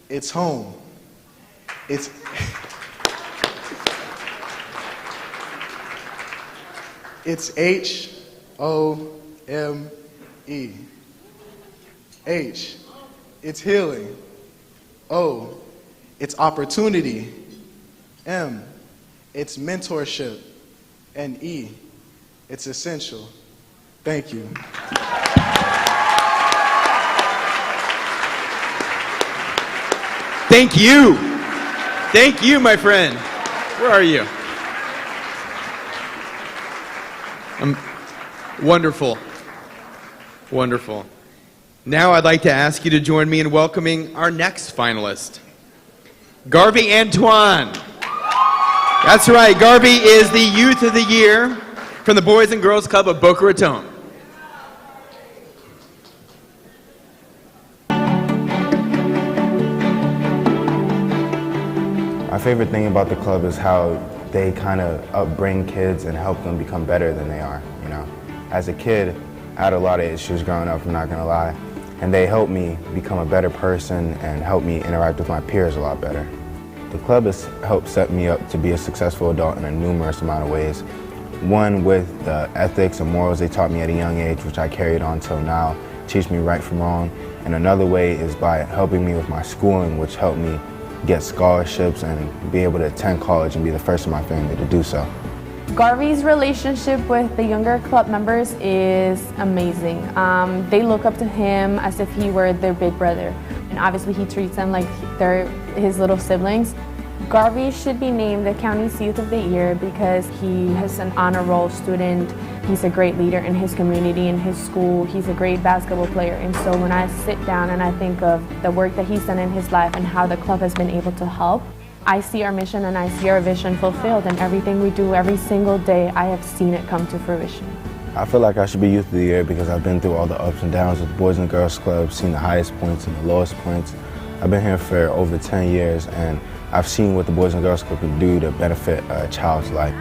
It's home. It's H-O-M-E. H, it's healing. O, it's opportunity. M, it's mentorship. And E, it's essential. Thank you. Thank you. Thank you, my friend. Where are you? Wonderful. Wonderful. Now I'd like to ask you to join me in welcoming our next finalist, Garvey Antoine. That's right, Garvey is the Youth of the Year from the Boys and Girls Club of Boca Raton. My favorite thing about the club is how they kind of upbring kids and help them become better than they are, you know. As a kid, I had a lot of issues growing up, I'm not gonna lie. And they helped me become a better person and help me interact with my peers a lot better. The club has helped set me up to be a successful adult in a numerous amount of ways. One, with the ethics and morals they taught me at a young age, which I carried on till now, teach me right from wrong. And another way is by helping me with my schooling, which helped me get scholarships and be able to attend college and be the first in my family to do so. Garvey's relationship with the younger club members is amazing. They look up to him as if he were their big brother. And obviously he treats them like they're his little siblings. Garvey should be named the county's Youth of the Year because he is an honor roll student. He's a great leader in his community, in his school. He's a great basketball player. And so when I sit down and I think of the work that he's done in his life and how the club has been able to help, I see our mission and I see our vision fulfilled, and everything we do every single day, I have seen it come to fruition. I feel like I should be Youth of the Year because I've been through all the ups and downs with the Boys and Girls Club, seen the highest points and the lowest points. I've been here for over 10 years, and I've seen what the Boys and Girls Club can do to benefit a child's life.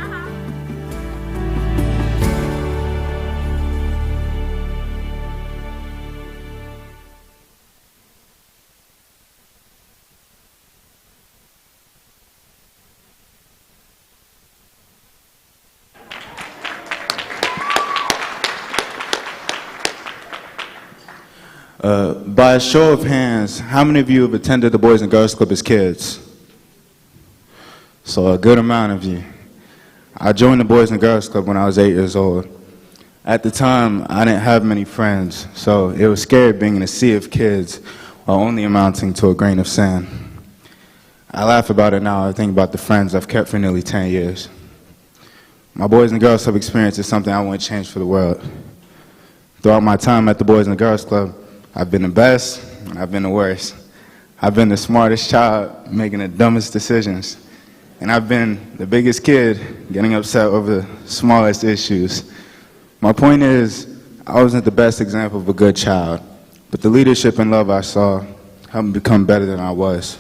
By a show of hands, how many of you have attended the Boys and Girls Club as kids? So a good amount of you. I joined the Boys and Girls Club when I was 8 years old. At the time, I didn't have many friends, so it was scary being in a sea of kids while only amounting to a grain of sand. I laugh about it now. I think about the friends I've kept for nearly 10 years. My Boys and Girls Club experience is something I wouldn't change for the world. Throughout my time at the Boys and Girls Club, I've been the best, and I've been the worst. I've been the smartest child, making the dumbest decisions. And I've been the biggest kid, getting upset over the smallest issues. My point is, I wasn't the best example of a good child, but the leadership and love I saw helped me become better than I was.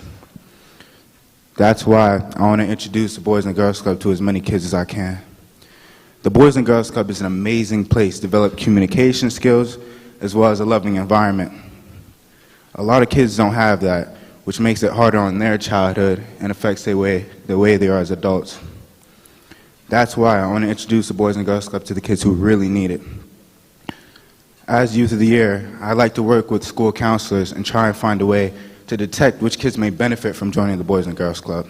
That's why I want to introduce the Boys and Girls Club to as many kids as I can. The Boys and Girls Club is an amazing place to develop communication skills as well as a loving environment. A lot of kids don't have that, which makes it harder on their childhood and affects the way they are as adults. That's why I want to introduce the Boys and Girls Club to the kids who really need it. As Youth of the Year, I like to work with school counselors and try and find a way to detect which kids may benefit from joining the Boys and Girls Club.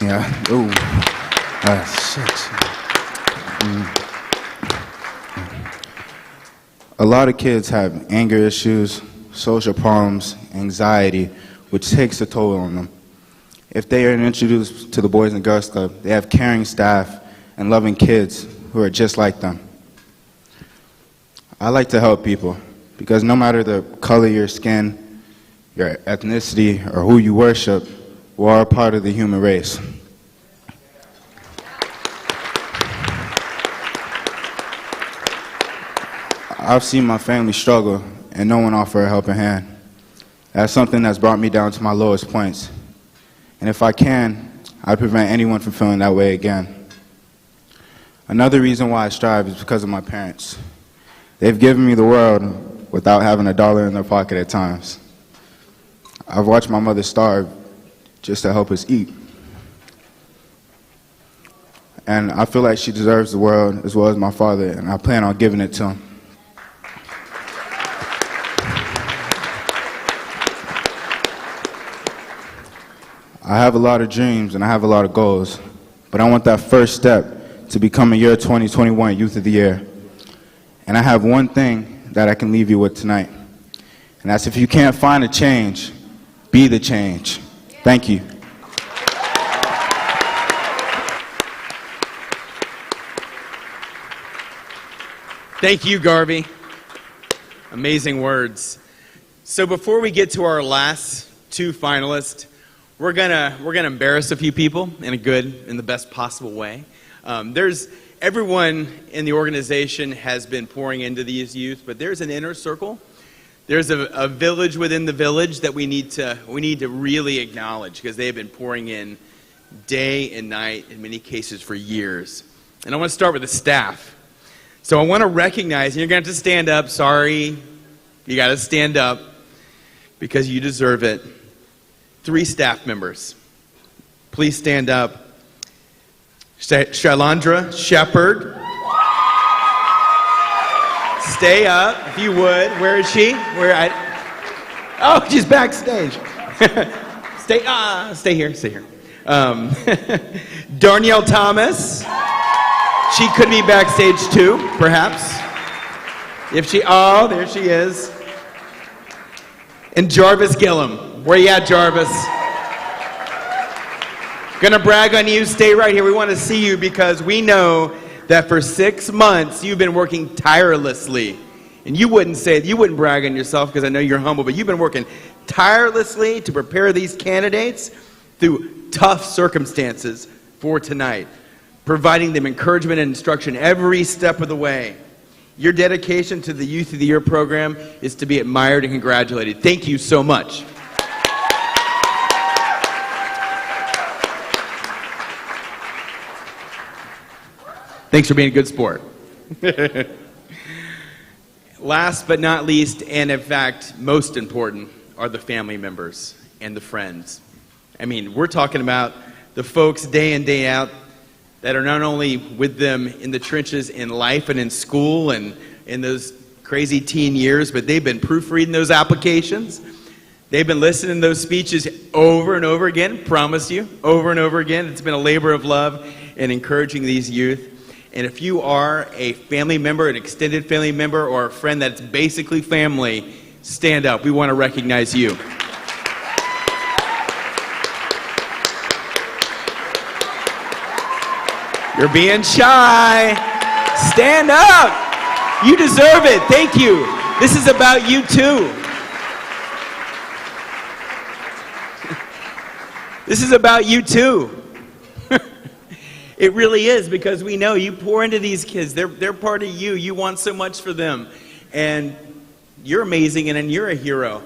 Yeah. Ooh. Shit. A lot of kids have anger issues, social problems, anxiety, which takes a toll on them. If they are introduced to the Boys and Girls Club, they have caring staff and loving kids who are just like them. I like to help people because no matter the color of your skin, your ethnicity, or who you worship, we're all part of the human race. I've seen my family struggle and no one offer a helping hand. That's something that's brought me down to my lowest points. And if I can, I'd prevent anyone from feeling that way again. Another reason why I strive is because of my parents. They've given me the world without having a dollar in their pocket at times. I've watched my mother starve just to help us eat. And I feel like she deserves the world as well as my father, and I plan on giving it to him. I have a lot of dreams and I have a lot of goals, but I want that first step to become a year 2021 Youth of the Year. And I have one thing that I can leave you with tonight, and that's if you can't find a change, be the change. Thank you. Thank you, Garvey. Amazing words. So before we get to our last two finalists, we're gonna embarrass a few people in the best possible way. Everyone in the organization has been pouring into these youth, but there's an inner circle. There's a village within the village that we need to really acknowledge because they have been pouring in day and night, in many cases for years. And I want to start with the staff. So I want to recognize, and you're going to have to stand up, sorry, you got to stand up because you deserve it. 3 staff members. Please stand up. Shalandra Shepard. Stay up, if you would. Where is she? Oh, she's backstage. Stay here. Darnielle Thomas. She could be backstage too, perhaps. Oh, there she is. And Jarvis Gillum. Where you at, Jarvis? Gonna brag on you. Stay right here. We want to see you because we know that for 6 months you've been working tirelessly. And you wouldn't brag on yourself because I know you're humble, but you've been working tirelessly to prepare these candidates through tough circumstances for tonight, providing them encouragement and instruction every step of the way. Your dedication to the Youth of the Year program is to be admired and congratulated. Thank you so much. Thanks for being a good sport. Last but not least, and in fact, most important, are the family members and the friends. I mean, we're talking about the folks day in, day out that are not only with them in the trenches in life and in school and in those crazy teen years, but they've been proofreading those applications. They've been listening to those speeches over and over again, promise you, over and over again. It's been a labor of love in encouraging these youth. And if you are a family member, an extended family member, or a friend that's basically family, stand up. We want to recognize you. You're being shy. Stand up. You deserve it. Thank you. This is about you too. This is about you too. It really is, because we know you pour into these kids. They're part of you. You want so much for them. And you're amazing, and you're a hero.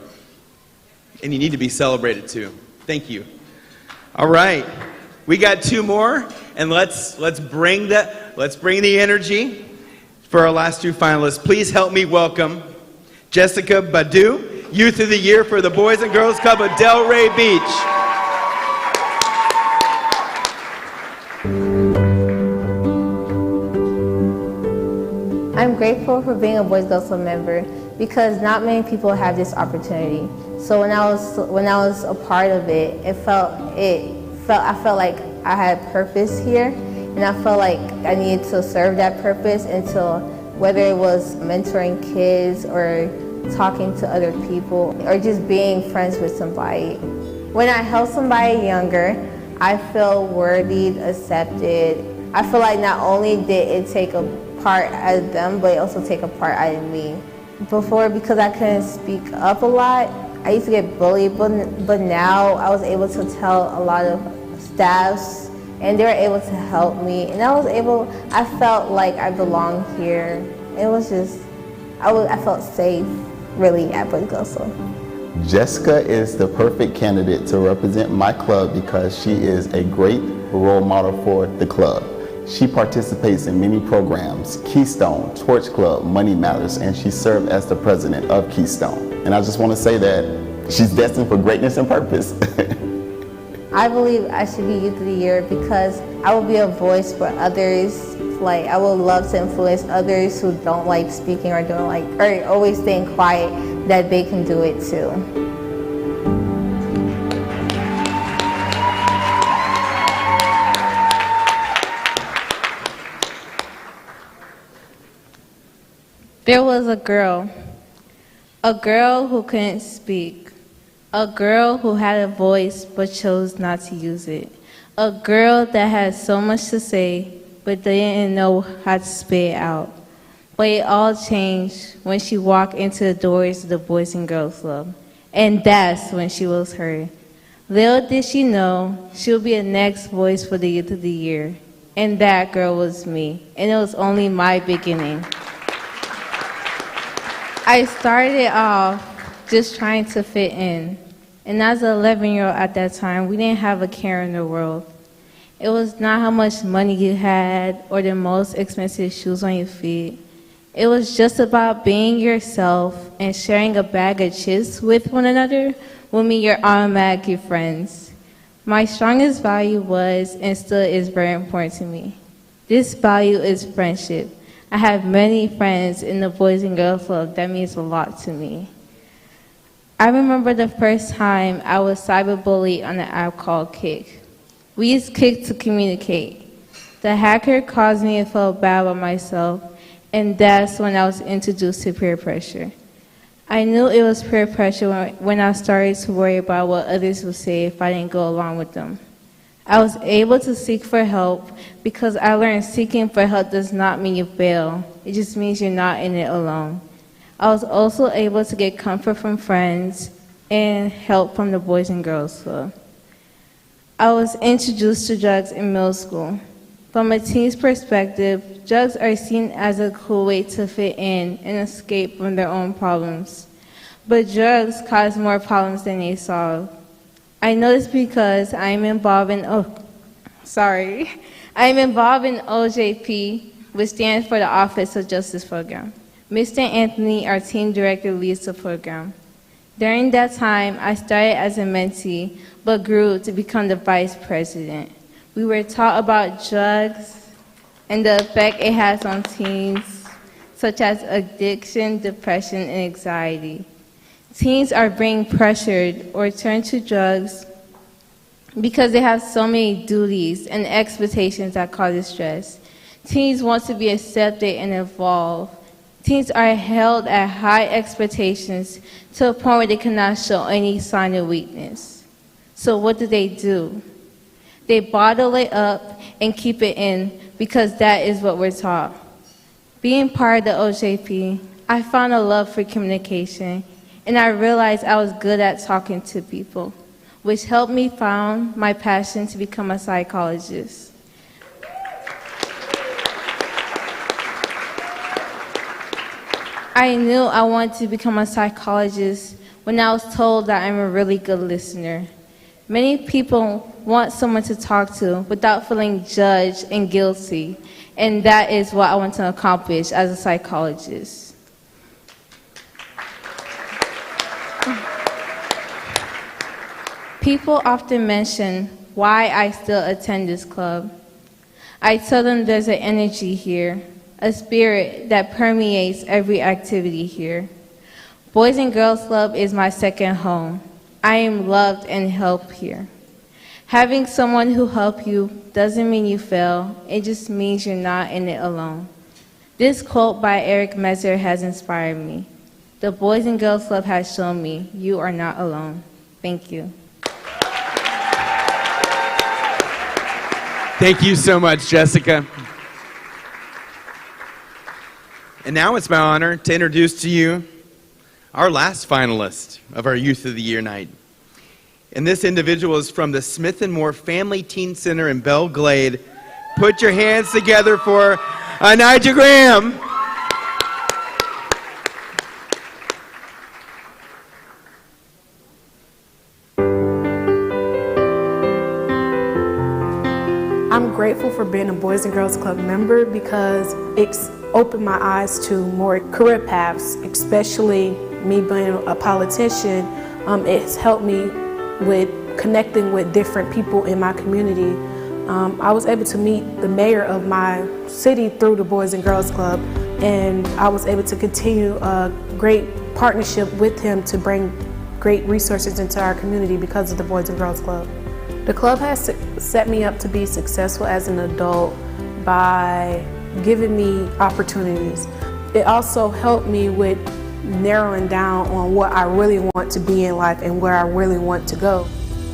And you need to be celebrated too. Thank you. All right. We got 2 more, and let's bring the energy for our last 2 finalists. Please help me welcome Jessica Badu, Youth of the Year for the Boys and Girls Club of Delray Beach. I'm grateful for being a Boys and Girls Club member because not many people have this opportunity. So when I was a part of it, I felt like I had purpose here, and I felt like I needed to serve that purpose until, whether it was mentoring kids or talking to other people or just being friends with somebody. When I help somebody younger, I feel worthy, accepted. I feel like not only did it take a part out of them, but it also take a part out of me. Before, because I couldn't speak up a lot, I used to get bullied, but now I was able to tell a lot of staffs, and they were able to help me, and I felt like I belonged here. It was just, I felt safe, really, at Boys and Girls Club. Jessica is the perfect candidate to represent my club because she is a great role model for the club. She participates in many programs, Keystone, Torch Club, Money Matters, and she served as the president of Keystone. And I just want to say that she's destined for greatness and purpose. I believe I should be Youth of the Year because I will be a voice for others. Like, I would love to influence others who don't like speaking or always staying quiet, that they can do it too. There was a girl who couldn't speak, a girl who had a voice but chose not to use it, a girl that had so much to say but didn't know how to spit it out. But it all changed when she walked into the doors of the Boys and Girls Club, and that's when she was heard. Little did she know she would be the next voice for the Youth of the Year, and that girl was me, and it was only my beginning. I started off just trying to fit in. And as an 11-year-old at that time, we didn't have a care in the world. It was not how much money you had or the most expensive shoes on your feet. It was just about being yourself and sharing a bag of chips with one another would mean you're automatically friends. My strongest value was and still is very important to me. This value is friendship. I have many friends in the Boys and Girls Club that means a lot to me. I remember the first time I was cyberbullied on an app called Kick. We used Kick to communicate. The hacker caused me to feel bad about myself, and that's when I was introduced to peer pressure. I knew it was peer pressure when I started to worry about what others would say if I didn't go along with them. I was able to seek for help because I learned seeking for help does not mean you fail. It just means you're not in it alone. I was also able to get comfort from friends and help from the Boys and Girls Club. I was introduced to drugs in middle school. From a teen's perspective, drugs are seen as a cool way to fit in and escape from their own problems. But drugs cause more problems than they solve. I know this because I'm involved in OJP, which stands for the Office of Justice Program. Mr. Anthony, our team director, leads the program. During that time, I started as a mentee, but grew to become the vice president. We were taught about drugs and the effect it has on teens, such as addiction, depression, and anxiety. Teens are being pressured or turn to drugs because they have so many duties and expectations that cause stress. Teens want to be accepted and evolve. Teens are held at high expectations to a point where they cannot show any sign of weakness. So what do? They bottle it up and keep it in because that is what we're taught. Being part of the OJP, I found a love for communication, and I realized I was good at talking to people, which helped me find my passion to become a psychologist. I knew I wanted to become a psychologist when I was told that I'm a really good listener. Many people want someone to talk to without feeling judged and guilty, and that is what I want to accomplish as a psychologist. People often mention why I still attend this club. I tell them there's an energy here, a spirit that permeates every activity here. Boys and Girls Club is my second home. I am loved and helped here. Having someone who helps you doesn't mean you fail. It just means you're not in it alone. This quote by Eric Messer has inspired me. The Boys and Girls Club has shown me you are not alone. Thank you. Thank you so much, Jessica. And now it's my honor to introduce to you our last finalist of our Youth of the Year night. And this individual is from the Smith & Moore Family Teen Center in Belle Glade. Put your hands together for Anija Graham. I'm grateful for being a Boys and Girls Club member because it's opened my eyes to more career paths, especially me being a politician. It's helped me with connecting with different people in my community. I was able to meet the mayor of my city through the Boys and Girls Club, and I was able to continue a great partnership with him to bring great resources into our community because of the Boys and Girls Club. The club has set me up to be successful as an adult by giving me opportunities. It also helped me with narrowing down on what I really want to be in life and where I really want to go.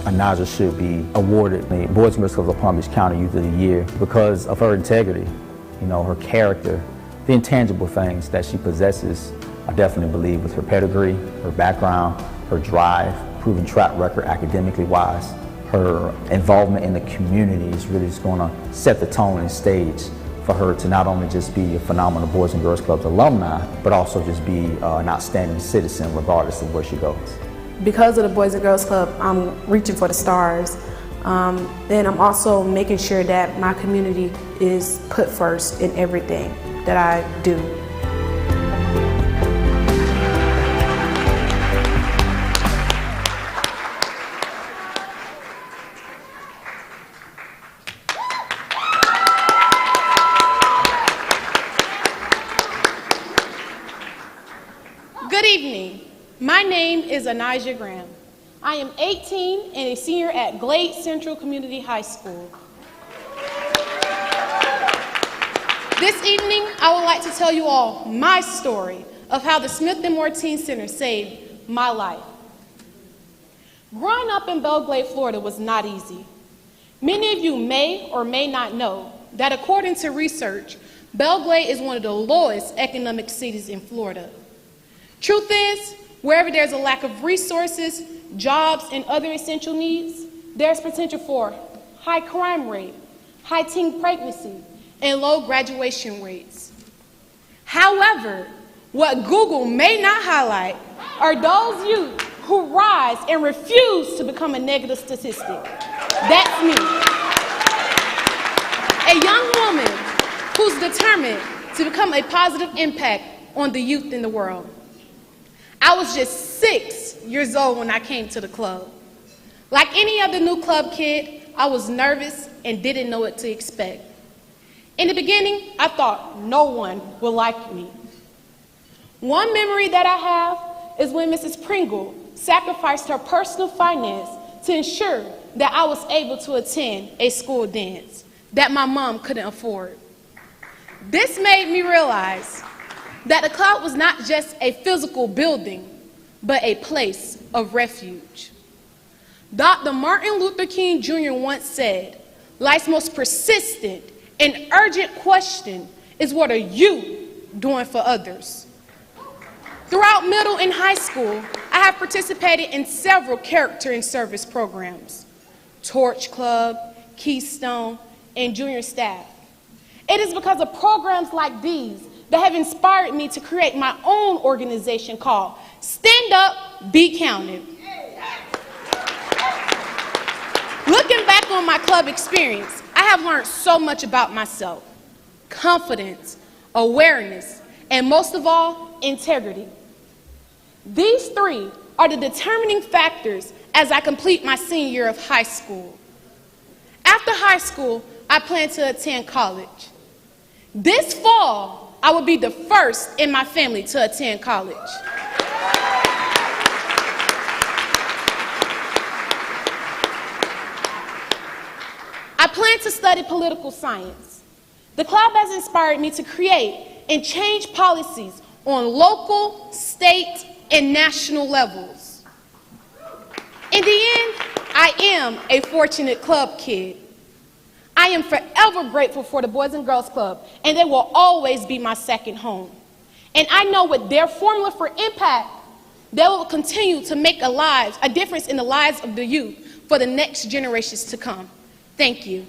Anija should be awarded the Boys and Girls Club of Palm Beach County Youth of the Year because of her integrity, her character, the intangible things that she possesses. I definitely believe with her pedigree, her background, her drive, proven track record academically wise, her involvement in the community is really just going to set the tone and stage for her to not only just be a phenomenal Boys and Girls Club alumni, but also just be an outstanding citizen regardless of where she goes. Because of the Boys and Girls Club, I'm reaching for the stars. And I'm also making sure that my community is put first in everything that I do. is Anijah Graham. I am 18 and a senior at Glade Central Community High School. This evening, I would like to tell you all my story of how the Smith & Moore Teen Center saved my life. Growing up in Belgrade, Florida was not easy. Many of you may or may not know that according to research, Belgrade is one of the lowest economic cities in Florida. Truth is, wherever there's a lack of resources, jobs, and other essential needs, there's potential for high crime rate, high teen pregnancy, and low graduation rates. However, what Google may not highlight are those youth who rise and refuse to become a negative statistic. That's me. A young woman who's determined to become a positive impact on the youth in the world. I was just 6 years old when I came to the club. Like any other new club kid, I was nervous and didn't know what to expect. In the beginning, I thought no one would like me. One memory that I have is when Mrs. Pringle sacrificed her personal finance to ensure that I was able to attend a school dance that my mom couldn't afford. This made me realize that the club was not just a physical building, but a place of refuge. Dr. Martin Luther King Jr. once said, "Life's most persistent and urgent question is, what are you doing for others?" Throughout middle and high school, I have participated in several character and service programs, Torch Club, Keystone, and junior staff. It is because of programs like these that have inspired me to create my own organization called Stand Up, Be Counted. Looking back on my club experience, I have learned so much about myself: confidence, awareness, and most of all, integrity. These 3 are the determining factors as I complete my senior year of high school. After high school, I plan to attend college. This fall, I will be the first in my family to attend college. I plan to study political science. The club has inspired me to create and change policies on local, state, and national levels. In the end, I am a fortunate club kid. I am forever grateful for the Boys and Girls Club, and they will always be my second home. And I know with their formula for impact, they will continue to make a difference in the lives of the youth for the next generations to come. Thank you.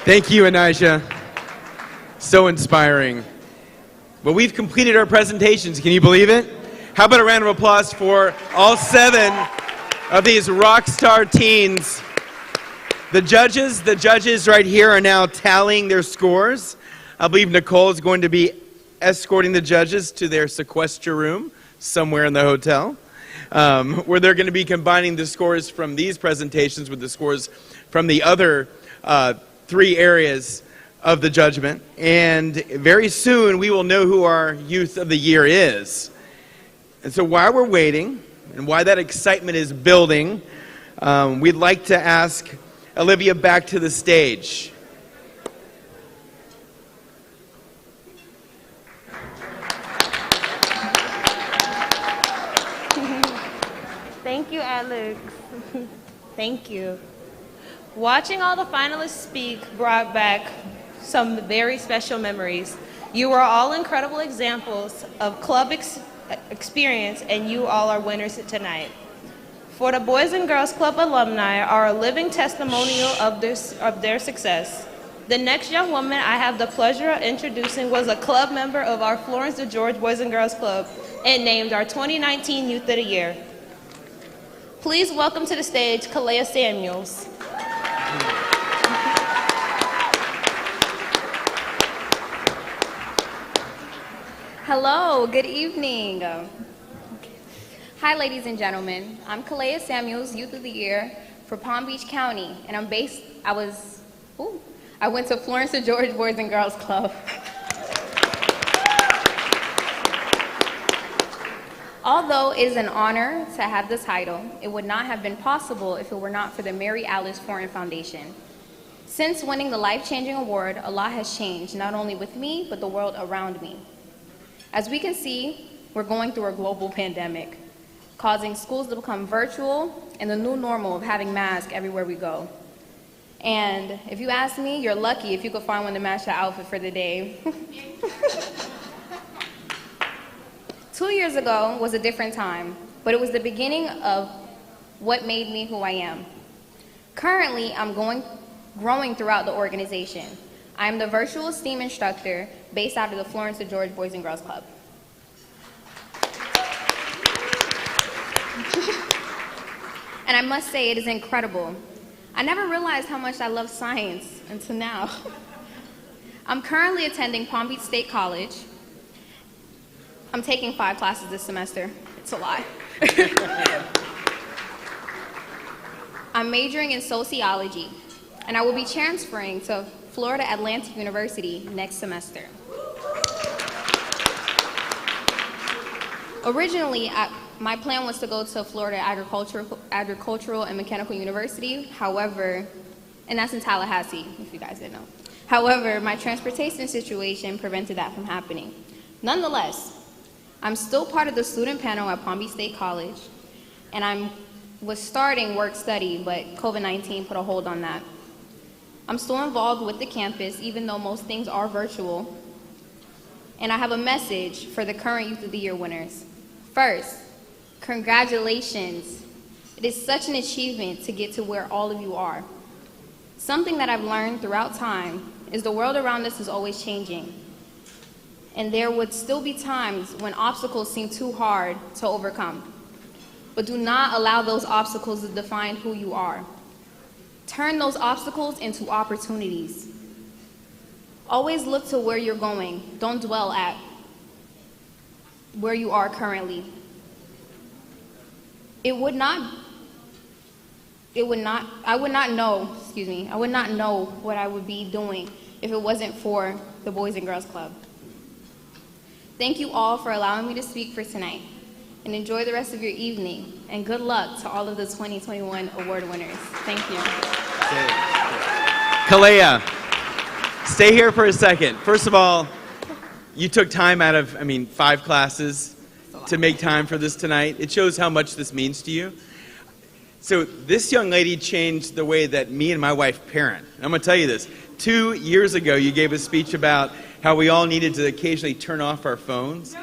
Thank you, Anijah. So inspiring. Well, we've completed our presentations. Can you believe it? How about a round of applause for all 7 of these rock star teens? The judges right here are now tallying their scores. I believe Nicole is going to be escorting the judges to their sequester room somewhere in the hotel, where they're going to be combining the scores from these presentations with the scores from the other 3 areas of the judgment. And very soon we will know who our Youth of the Year is. And so while we're waiting, and while that excitement is building, we'd like to ask Olivia back to the stage. Thank you, Alex. Thank you. Watching all the finalists speak brought back some very special memories. You are all incredible examples of club experience, and you all are winners tonight. For the Boys and Girls Club alumni are a living testimonial of their success. The next young woman I have the pleasure of introducing was a club member of our Florence DeGeorge Boys and Girls Club and named our 2019 Youth of the Year. Please welcome to the stage Kalea Samuels. Hello, good evening. Hi, ladies and gentlemen. I'm Kalea Samuels, Youth of the Year for Palm Beach County, and I I went to Florence to George Boys and Girls Club. Although it is an honor to have this title, it would not have been possible if it were not for the Mary Alice Fortin Foundation. Since winning the life-changing award, a lot has changed, not only with me, but the world around me. As we can see, we're going through a global pandemic, causing schools to become virtual and the new normal of having masks everywhere we go. And if you ask me, you're lucky if you could find one to match your outfit for the day. 2 years ago was a different time, but it was the beginning of what made me who I am. Currently, I'm growing throughout the organization. I am the virtual STEAM instructor based out of the Florence to George Boys and Girls Club. And I must say, it is incredible. I never realized how much I love science until now. I'm currently attending Palm Beach State College. I'm taking 5 classes this semester. It's a lot. I'm majoring in sociology, and I will be transferring to Florida Atlantic University next semester. Originally, my plan was to go to Florida Agricultural and Mechanical University. However, and that's in Tallahassee, if you guys didn't know. However, my transportation situation prevented that from happening. Nonetheless, I'm still part of the student panel at Palm Beach State College, and I was starting work-study, but COVID-19 put a hold on that. I'm still involved with the campus, even though most things are virtual, and I have a message for the current Youth of the Year winners. First, congratulations. It is such an achievement to get to where all of you are. Something that I've learned throughout time is the world around us is always changing. And there would still be times when obstacles seem too hard to overcome. But do not allow those obstacles to define who you are. Turn those obstacles into opportunities. Always look to where you're going. Don't dwell at where you are currently. I would not know what I would be doing if it wasn't for the Boys and Girls Club. Thank you all for allowing me to speak for tonight, and enjoy the rest of your evening, and good luck to all of the 2021 award winners. Thank you. Kalea, stay here for a second. First of all, you took time out of, 5 classes to make time for this tonight. It shows how much this means to you. So this young lady changed the way that me and my wife parent. And I'm going to tell you this. 2 years ago, you gave a speech about how we all needed to occasionally turn off our phones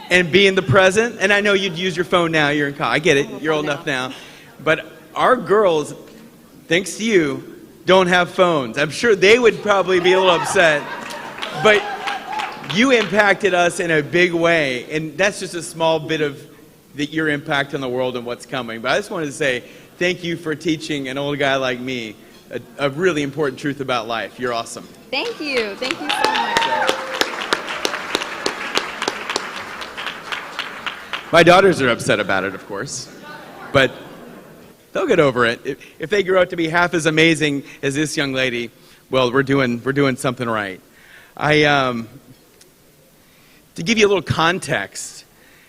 and be in the present. And I know you'd use your phone now. You're in college. I get it. You're old enough now. But our girls, thanks to you, don't have phones. I'm sure they would probably be a little upset. But you impacted us in a big way. And that's just a small bit of your impact on the world and what's coming. But I just wanted to say thank you for teaching an old guy like me a really important truth about life. You're awesome. Thank you. Thank you so much. My daughters are upset about it, of course, but they'll get over it. If they grow up to be half as amazing as this young lady, well, we're doing something right. To give you a little context,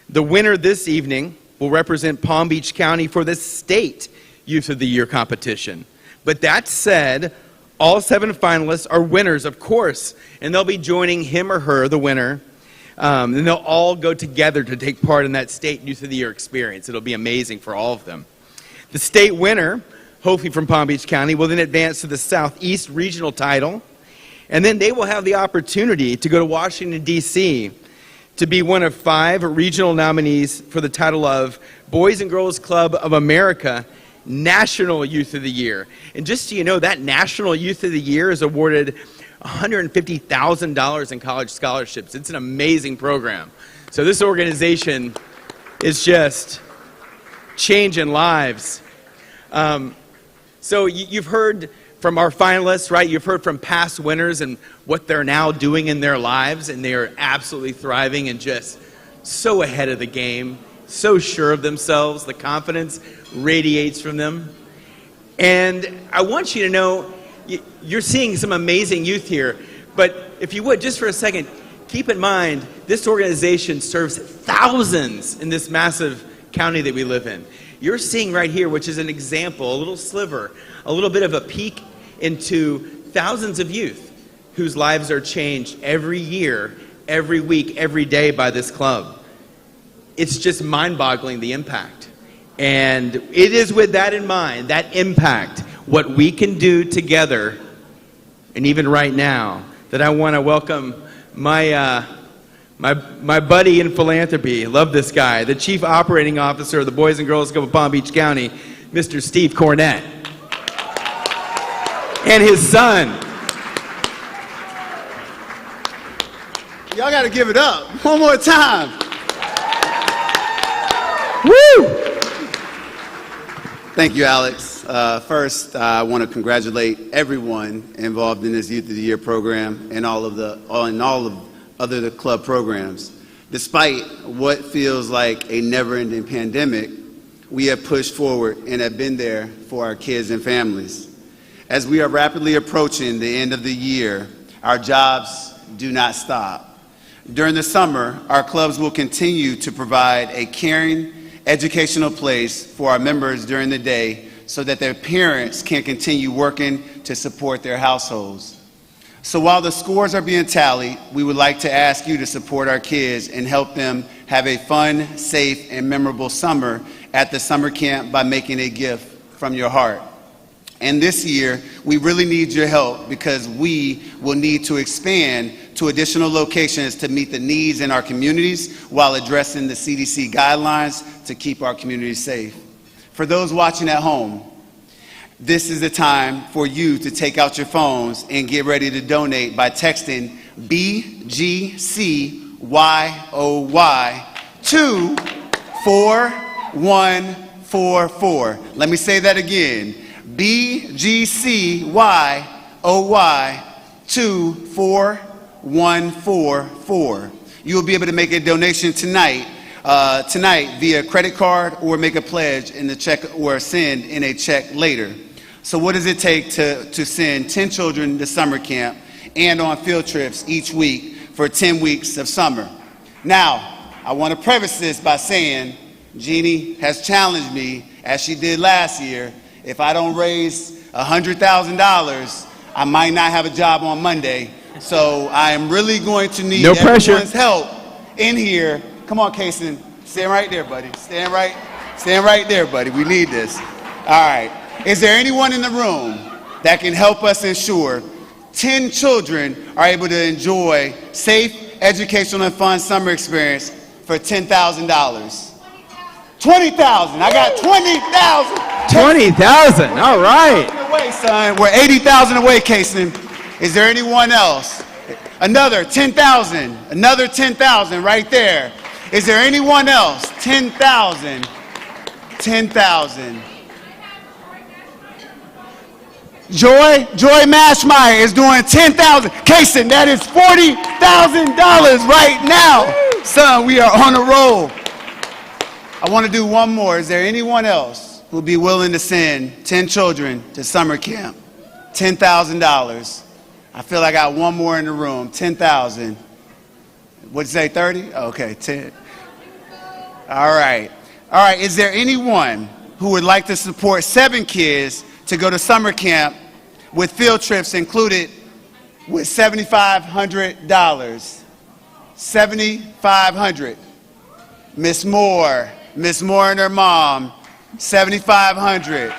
the winner this evening will represent Palm Beach County for the state Youth of the Year competition. But that said, all 7 finalists are winners, of course, and they'll be joining him or her, the winner, and they'll all go together to take part in that state Youth of the Year experience. It'll be amazing for all of them. The state winner, hopefully from Palm Beach County, will then advance to the Southeast Regional title, and then they will have the opportunity to go to Washington, D.C., to be one of 5 regional nominees for the title of Boys and Girls Club of America National Youth of the Year. And just so you know, that National Youth of the Year is awarded $150,000 in college scholarships. It's an amazing program. So this organization is just changing lives. So you've heard from our finalists, right? You've heard from past winners and what they're now doing in their lives, and they are absolutely thriving and just so ahead of the game, so sure of themselves. The confidence radiates from them. And I want you to know, you're seeing some amazing youth here, but if you would, just for a second, keep in mind, this organization serves thousands in this massive county that we live in. You're seeing right here, which is an example, a little sliver, a little bit of a peek into thousands of youth whose lives are changed every year, every week, every day by this club. It's just mind-boggling, the impact. And it is with that in mind, that impact, what we can do together, and even right now, that I want to welcome my buddy in philanthropy. Love this guy, the Chief Operating Officer of the Boys and Girls Club of Palm Beach County, Mr. Steve Cornett. And his son. Y'all got to give it up. One more time. Woo! Thank you, Alex. First, I want to congratulate everyone involved in this Youth of the Year program and all of other club programs. Despite what feels like a never-ending pandemic, we have pushed forward and have been there for our kids and families. As we are rapidly approaching the end of the year, our jobs do not stop. During the summer, our clubs will continue to provide a caring, educational place for our members during the day so that their parents can continue working to support their households. So while the scores are being tallied, we would like to ask you to support our kids and help them have a fun, safe, and memorable summer at the summer camp by making a gift from your heart. And this year, we really need your help because we will need to expand to additional locations to meet the needs in our communities while addressing the CDC guidelines to keep our communities safe. For those watching at home, this is the time for you to take out your phones and get ready to donate by texting BGCYOY to 4144. Let me say that again. BGCYOY to 4144. You will be able to make a donation tonight via credit card or make a pledge in the check or send in a check later. So what does it take to send 10 children to summer camp and on field trips each week for 10 weeks of summer? Now, I want to preface this by saying Jeannie has challenged me, as she did last year. If I don't raise $100,000, I might not have a job on Monday. So I am really going to need everyone's help in here. Come on, Kason. Stand right there, buddy. Stand right there, buddy. We need this. All right. Is there anyone in the room that can help us ensure 10 children are able to enjoy safe, educational, and fun summer experience for $10,000? 20,000. I got 20,000. 20,000. All right. Away, son. We're 80,000 away, Kason. Is there anyone else? Another 10,000. Another 10,000 right there. Is there anyone else? 10,000. 10,000. Joy Mashmeyer is doing 10,000. Kason, that is $40,000 right now. Son, we are on a roll. I want to do one more. Is there anyone else who would be willing to send 10 children to summer camp? $10,000. I feel like I got one more in the room. 10,000. What'd you say, 30? Okay, 10. All right. All right, is there anyone who would like to support 7 kids to go to summer camp with field trips included with $7,500? $7,500. Miss Moore and her mom, $7,500.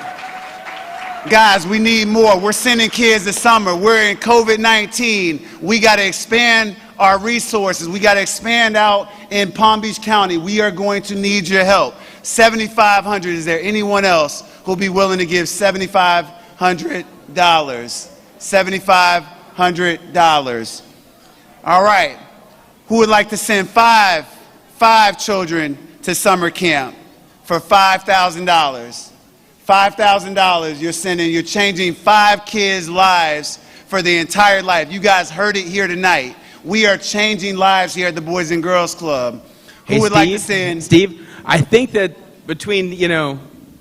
Guys, we need more. We're sending kids this summer. We're in COVID-19. We got to expand our resources. We got to expand out in Palm Beach County. We are going to need your help. $7,500. Is there anyone else who'll be willing to give $7,500? $7,500. All right. Who would like to send five children to summer camp for $5,000? $5,000 you're changing 5 kids' lives for the entire life. You guys heard it here tonight. We are changing lives here at the Boys and Girls Club. Who would like to send? Steve, I think that between,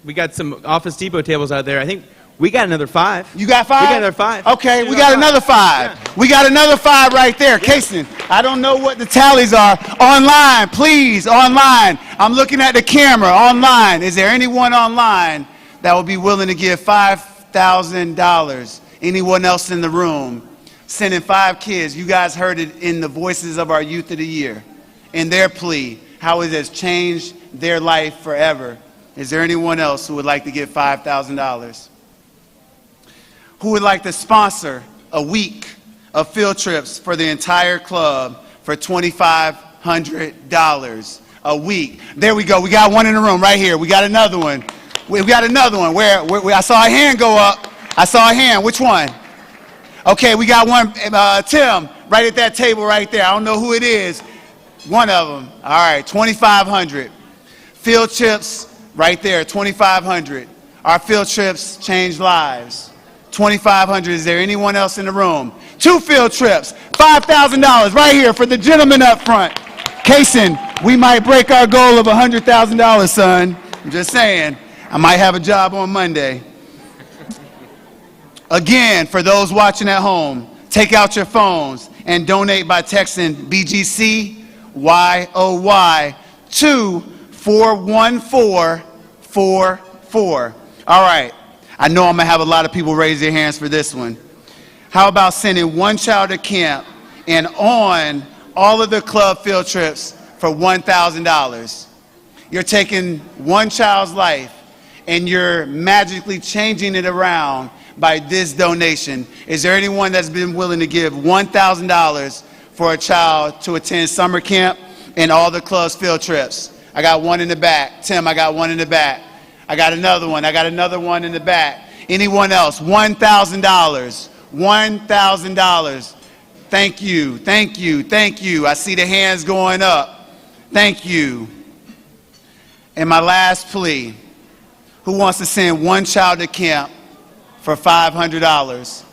we got some Office Depot tables out there. I think We got another 5. You got 5? We got another 5. Okay, we got another 5. Yeah. We got another 5 right there. Yeah. Kason, I don't know what the tallies are. Online, please, online. I'm looking at the camera, online. Is there anyone online that will be willing to give $5,000? Anyone else in the room? Sending 5 kids. You guys heard it in the voices of our Youth of the Year, in their plea, how it has changed their life forever. Is there anyone else who would like to give $5,000? Who would like to sponsor a week of field trips for the entire club for $2,500 a week? There we go. We got one in the room right here. We got another one. We got another one. Where I saw a hand go up. I saw a hand. Which one? Okay, we got one. Tim, right at that table right there. I don't know who it is. One of them. All right, $2,500. Field trips right there, $2,500. Our field trips change lives. $2,500. Is there anyone else in the room? 2 field trips, $5,000 right here for the gentleman up front. Kason, we might break our goal of $100,000, son. I'm just saying. I might have a job on Monday. Again, for those watching at home, take out your phones and donate by texting BGCYOY to 41444. All right. I know I'm going to have a lot of people raise their hands for this one. How about sending one child to camp and on all of the club field trips for $1,000? You're taking one child's life and you're magically changing it around by this donation. Is there anyone that's been willing to give $1,000 for a child to attend summer camp and all the club's field trips? I got one in the back. Tim, I got one in the back. I got another one. I got another one in the back. Anyone else? $1,000. $1,000. Thank you. Thank you. Thank you. I see the hands going up. Thank you. And my last plea. Who wants to send one child to camp for $500?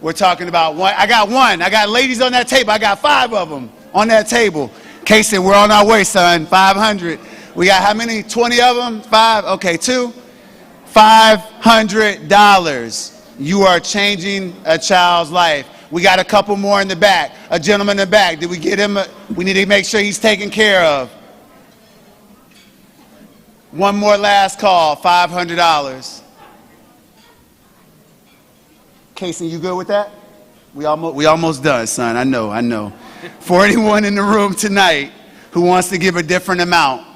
We're talking about one. I got one. I got ladies on that table. I got 5 of them on that table. Kason, we're on our way, son. 500. We got how many? 20 of them? 5? Okay, 2. $500. You are changing a child's life. We got a couple more in the back. A gentleman in the back. Did we get him? We need to make sure he's taken care of. One more last call, $500. Kason, you good with that? We almost done, son. I know. For anyone in the room tonight who wants to give a different amount,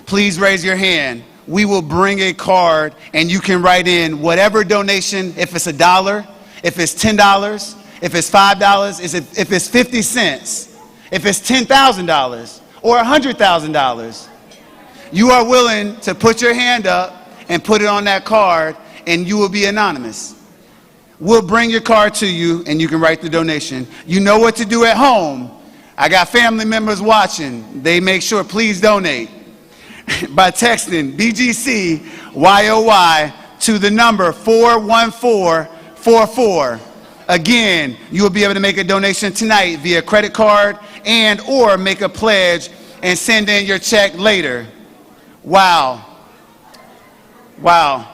please raise your hand. We will bring a card and you can write in whatever donation, if it's $1, if it's $10, if it's $5, if it's 50 cents, if it's $10,000 or $100,000. You are willing to put your hand up and put it on that card and you will be anonymous. We'll bring your card to you and you can write the donation. You know what to do at home. I got family members watching. They make sure, please donate by texting BGCYOY to the number 41444. Again, you will be able to make a donation tonight via credit card and or make a pledge and send in your check later. Wow. Wow.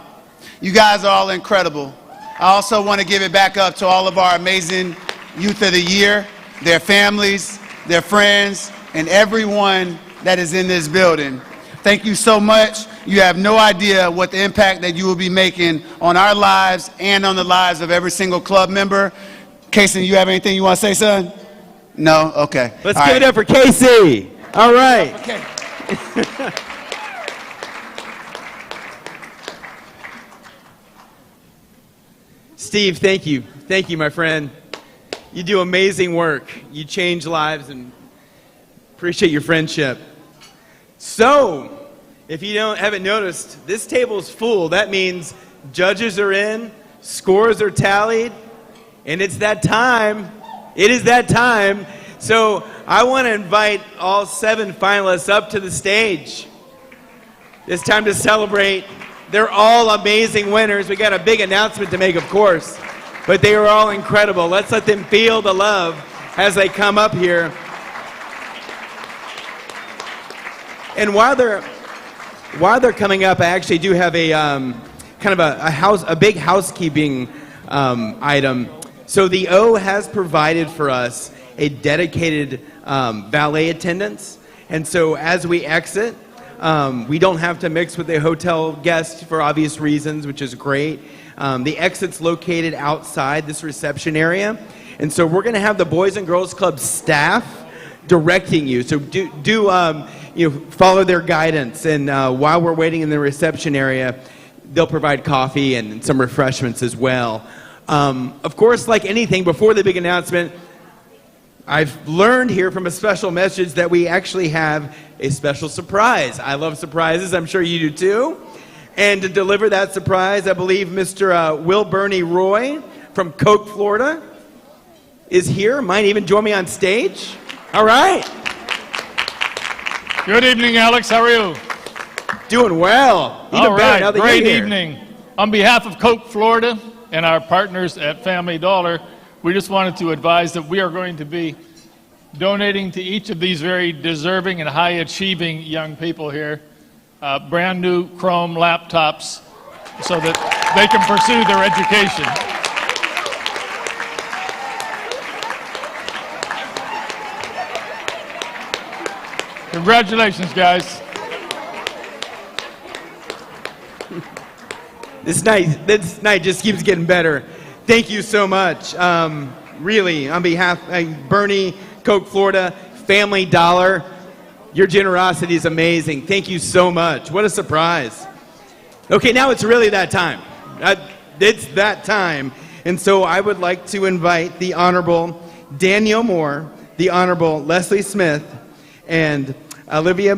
You guys are all incredible. I also want to give it back up to all of our amazing Youth of the Year, their families, their friends, and everyone that is in this building. Thank you so much. You have no idea what the impact that you will be making on our lives and on the lives of every single club member. Kason, you have anything you want to say, son? No? Okay. Let's give it up for Casey. All right. Okay. Steve, thank you. Thank you, my friend. You do amazing work. You change lives and appreciate your friendship. So, if you haven't noticed, this table's full. That means judges are in, scores are tallied, and it's that time. It is that time. So I want to invite all 7 finalists up to the stage. It's time to celebrate. They're all amazing winners. We got a big announcement to make, of course, but they are all incredible. Let's let them feel the love as they come up here. And while they're coming up, I actually do have a kind of a big housekeeping item. So the O has provided for us a dedicated valet attendants, and so as we exit, we don't have to mix with the hotel guests for obvious reasons, which is great. The exit's located outside this reception area, and so we're going to have the Boys and Girls Club staff directing you. So follow their guidance, and while we're waiting in the reception area, they'll provide coffee and some refreshments as well. Of course, like anything, before the big announcement, I've learned here from a special message that we actually have a special surprise. I love surprises. I'm sure you do too. And to deliver that surprise, I believe Mr. Will Bernie Roy from Koch, Florida is here. Might even join me on stage. All right. Good evening, Alex. How are you? Doing well. All right. Great evening. On behalf of Koch, Florida, and our partners at Family Dollar, we just wanted to advise that we are going to be donating to each of these very deserving and high-achieving young people here brand new Chrome laptops so that they can pursue their education. Congratulations, guys. This night just keeps getting better. Thank you so much. Really, on behalf of Bernie, Koch, Florida, Family Dollar, your generosity is amazing. Thank you so much. What a surprise. Okay, now it's really that time. It's that time. And so I would like to invite the Honorable Danielle Moore, the Honorable Leslie Smith, and Olivia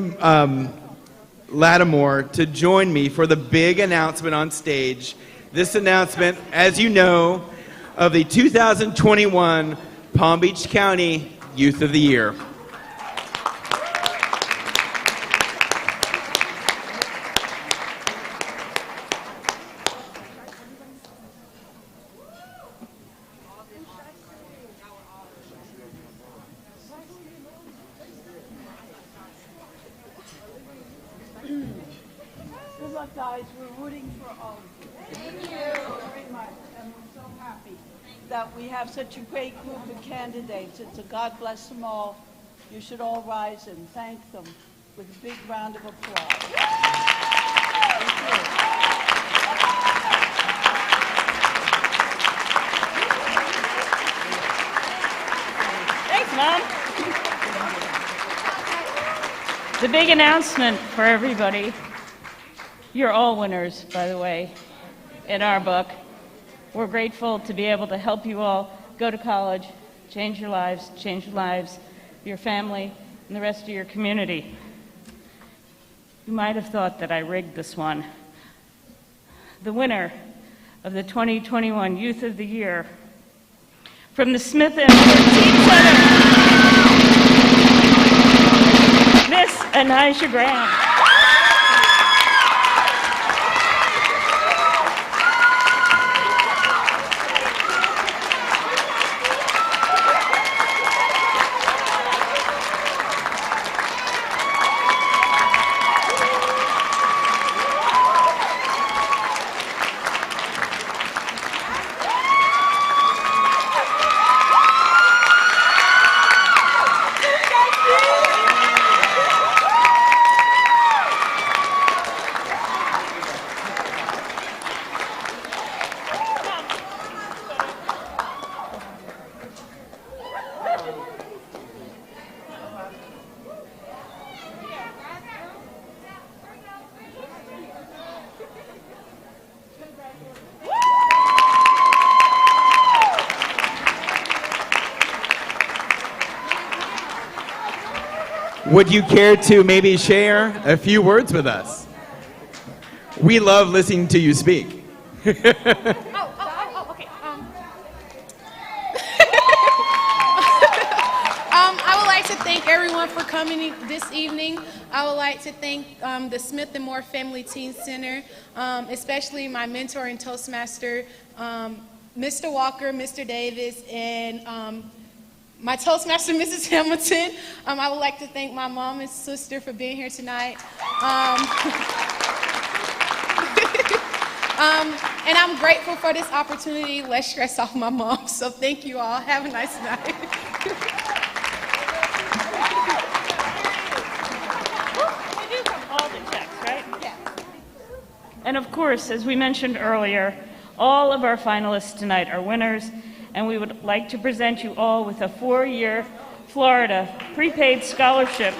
Lattimore to join me for the big announcement on stage. This announcement, as you know, of the 2021 Palm Beach County Youth of the Year. Good luck, guys. We're rooting for all of you. Thank you very much. And we're so happy that we have such a great group of candidates. It's a God bless them all. You should all rise and thank them with a big round of applause. Thanks, Mom. The big announcement for everybody. You're all winners, by the way, in our book. We're grateful to be able to help you all go to college, change your lives, your family, and the rest of your community. You might have thought that I rigged this one. The winner of the 2021 Youth of the Year from the Smith and Teen Center, Miss Anijah Graham. Would you care to maybe share a few words with us? We love listening to you speak. Okay. I would like to thank everyone for coming this evening. I would like to thank the Smith and Moore Family Teen Center, especially my mentor and Toastmaster, Mr. Walker, Mr. Davis, and my Toastmaster, Mrs. Hamilton. I would like to thank my mom and sister for being here tonight. And I'm grateful for this opportunity. Less stress off my mom. So thank you all. Have a nice night. We do all the checks, right? Yeah. And of course, as we mentioned earlier, all of our finalists tonight are winners, and we would like to present you all with a 4-year Florida Prepaid Scholarship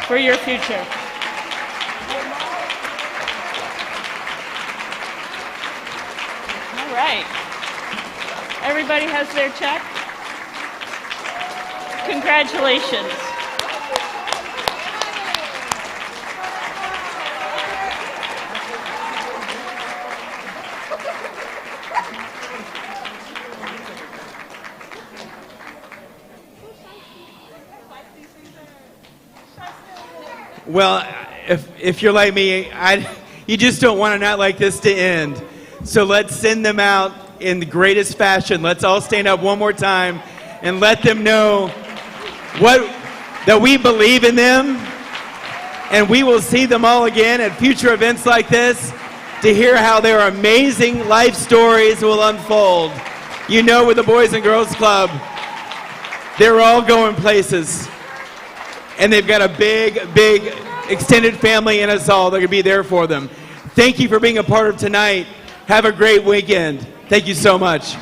for your future. All right. Everybody has their check? Congratulations. Well, if you're like me, you just don't want a night like this to end. So let's send them out in the greatest fashion. Let's all stand up one more time and let them know that we believe in them, and we will see them all again at future events like this to hear how their amazing life stories will unfold. You know, with the Boys and Girls Club, they're all going places. And they've got a big, big extended family in us all that could be there for them. Thank you for being a part of tonight. Have a great weekend. Thank you so much.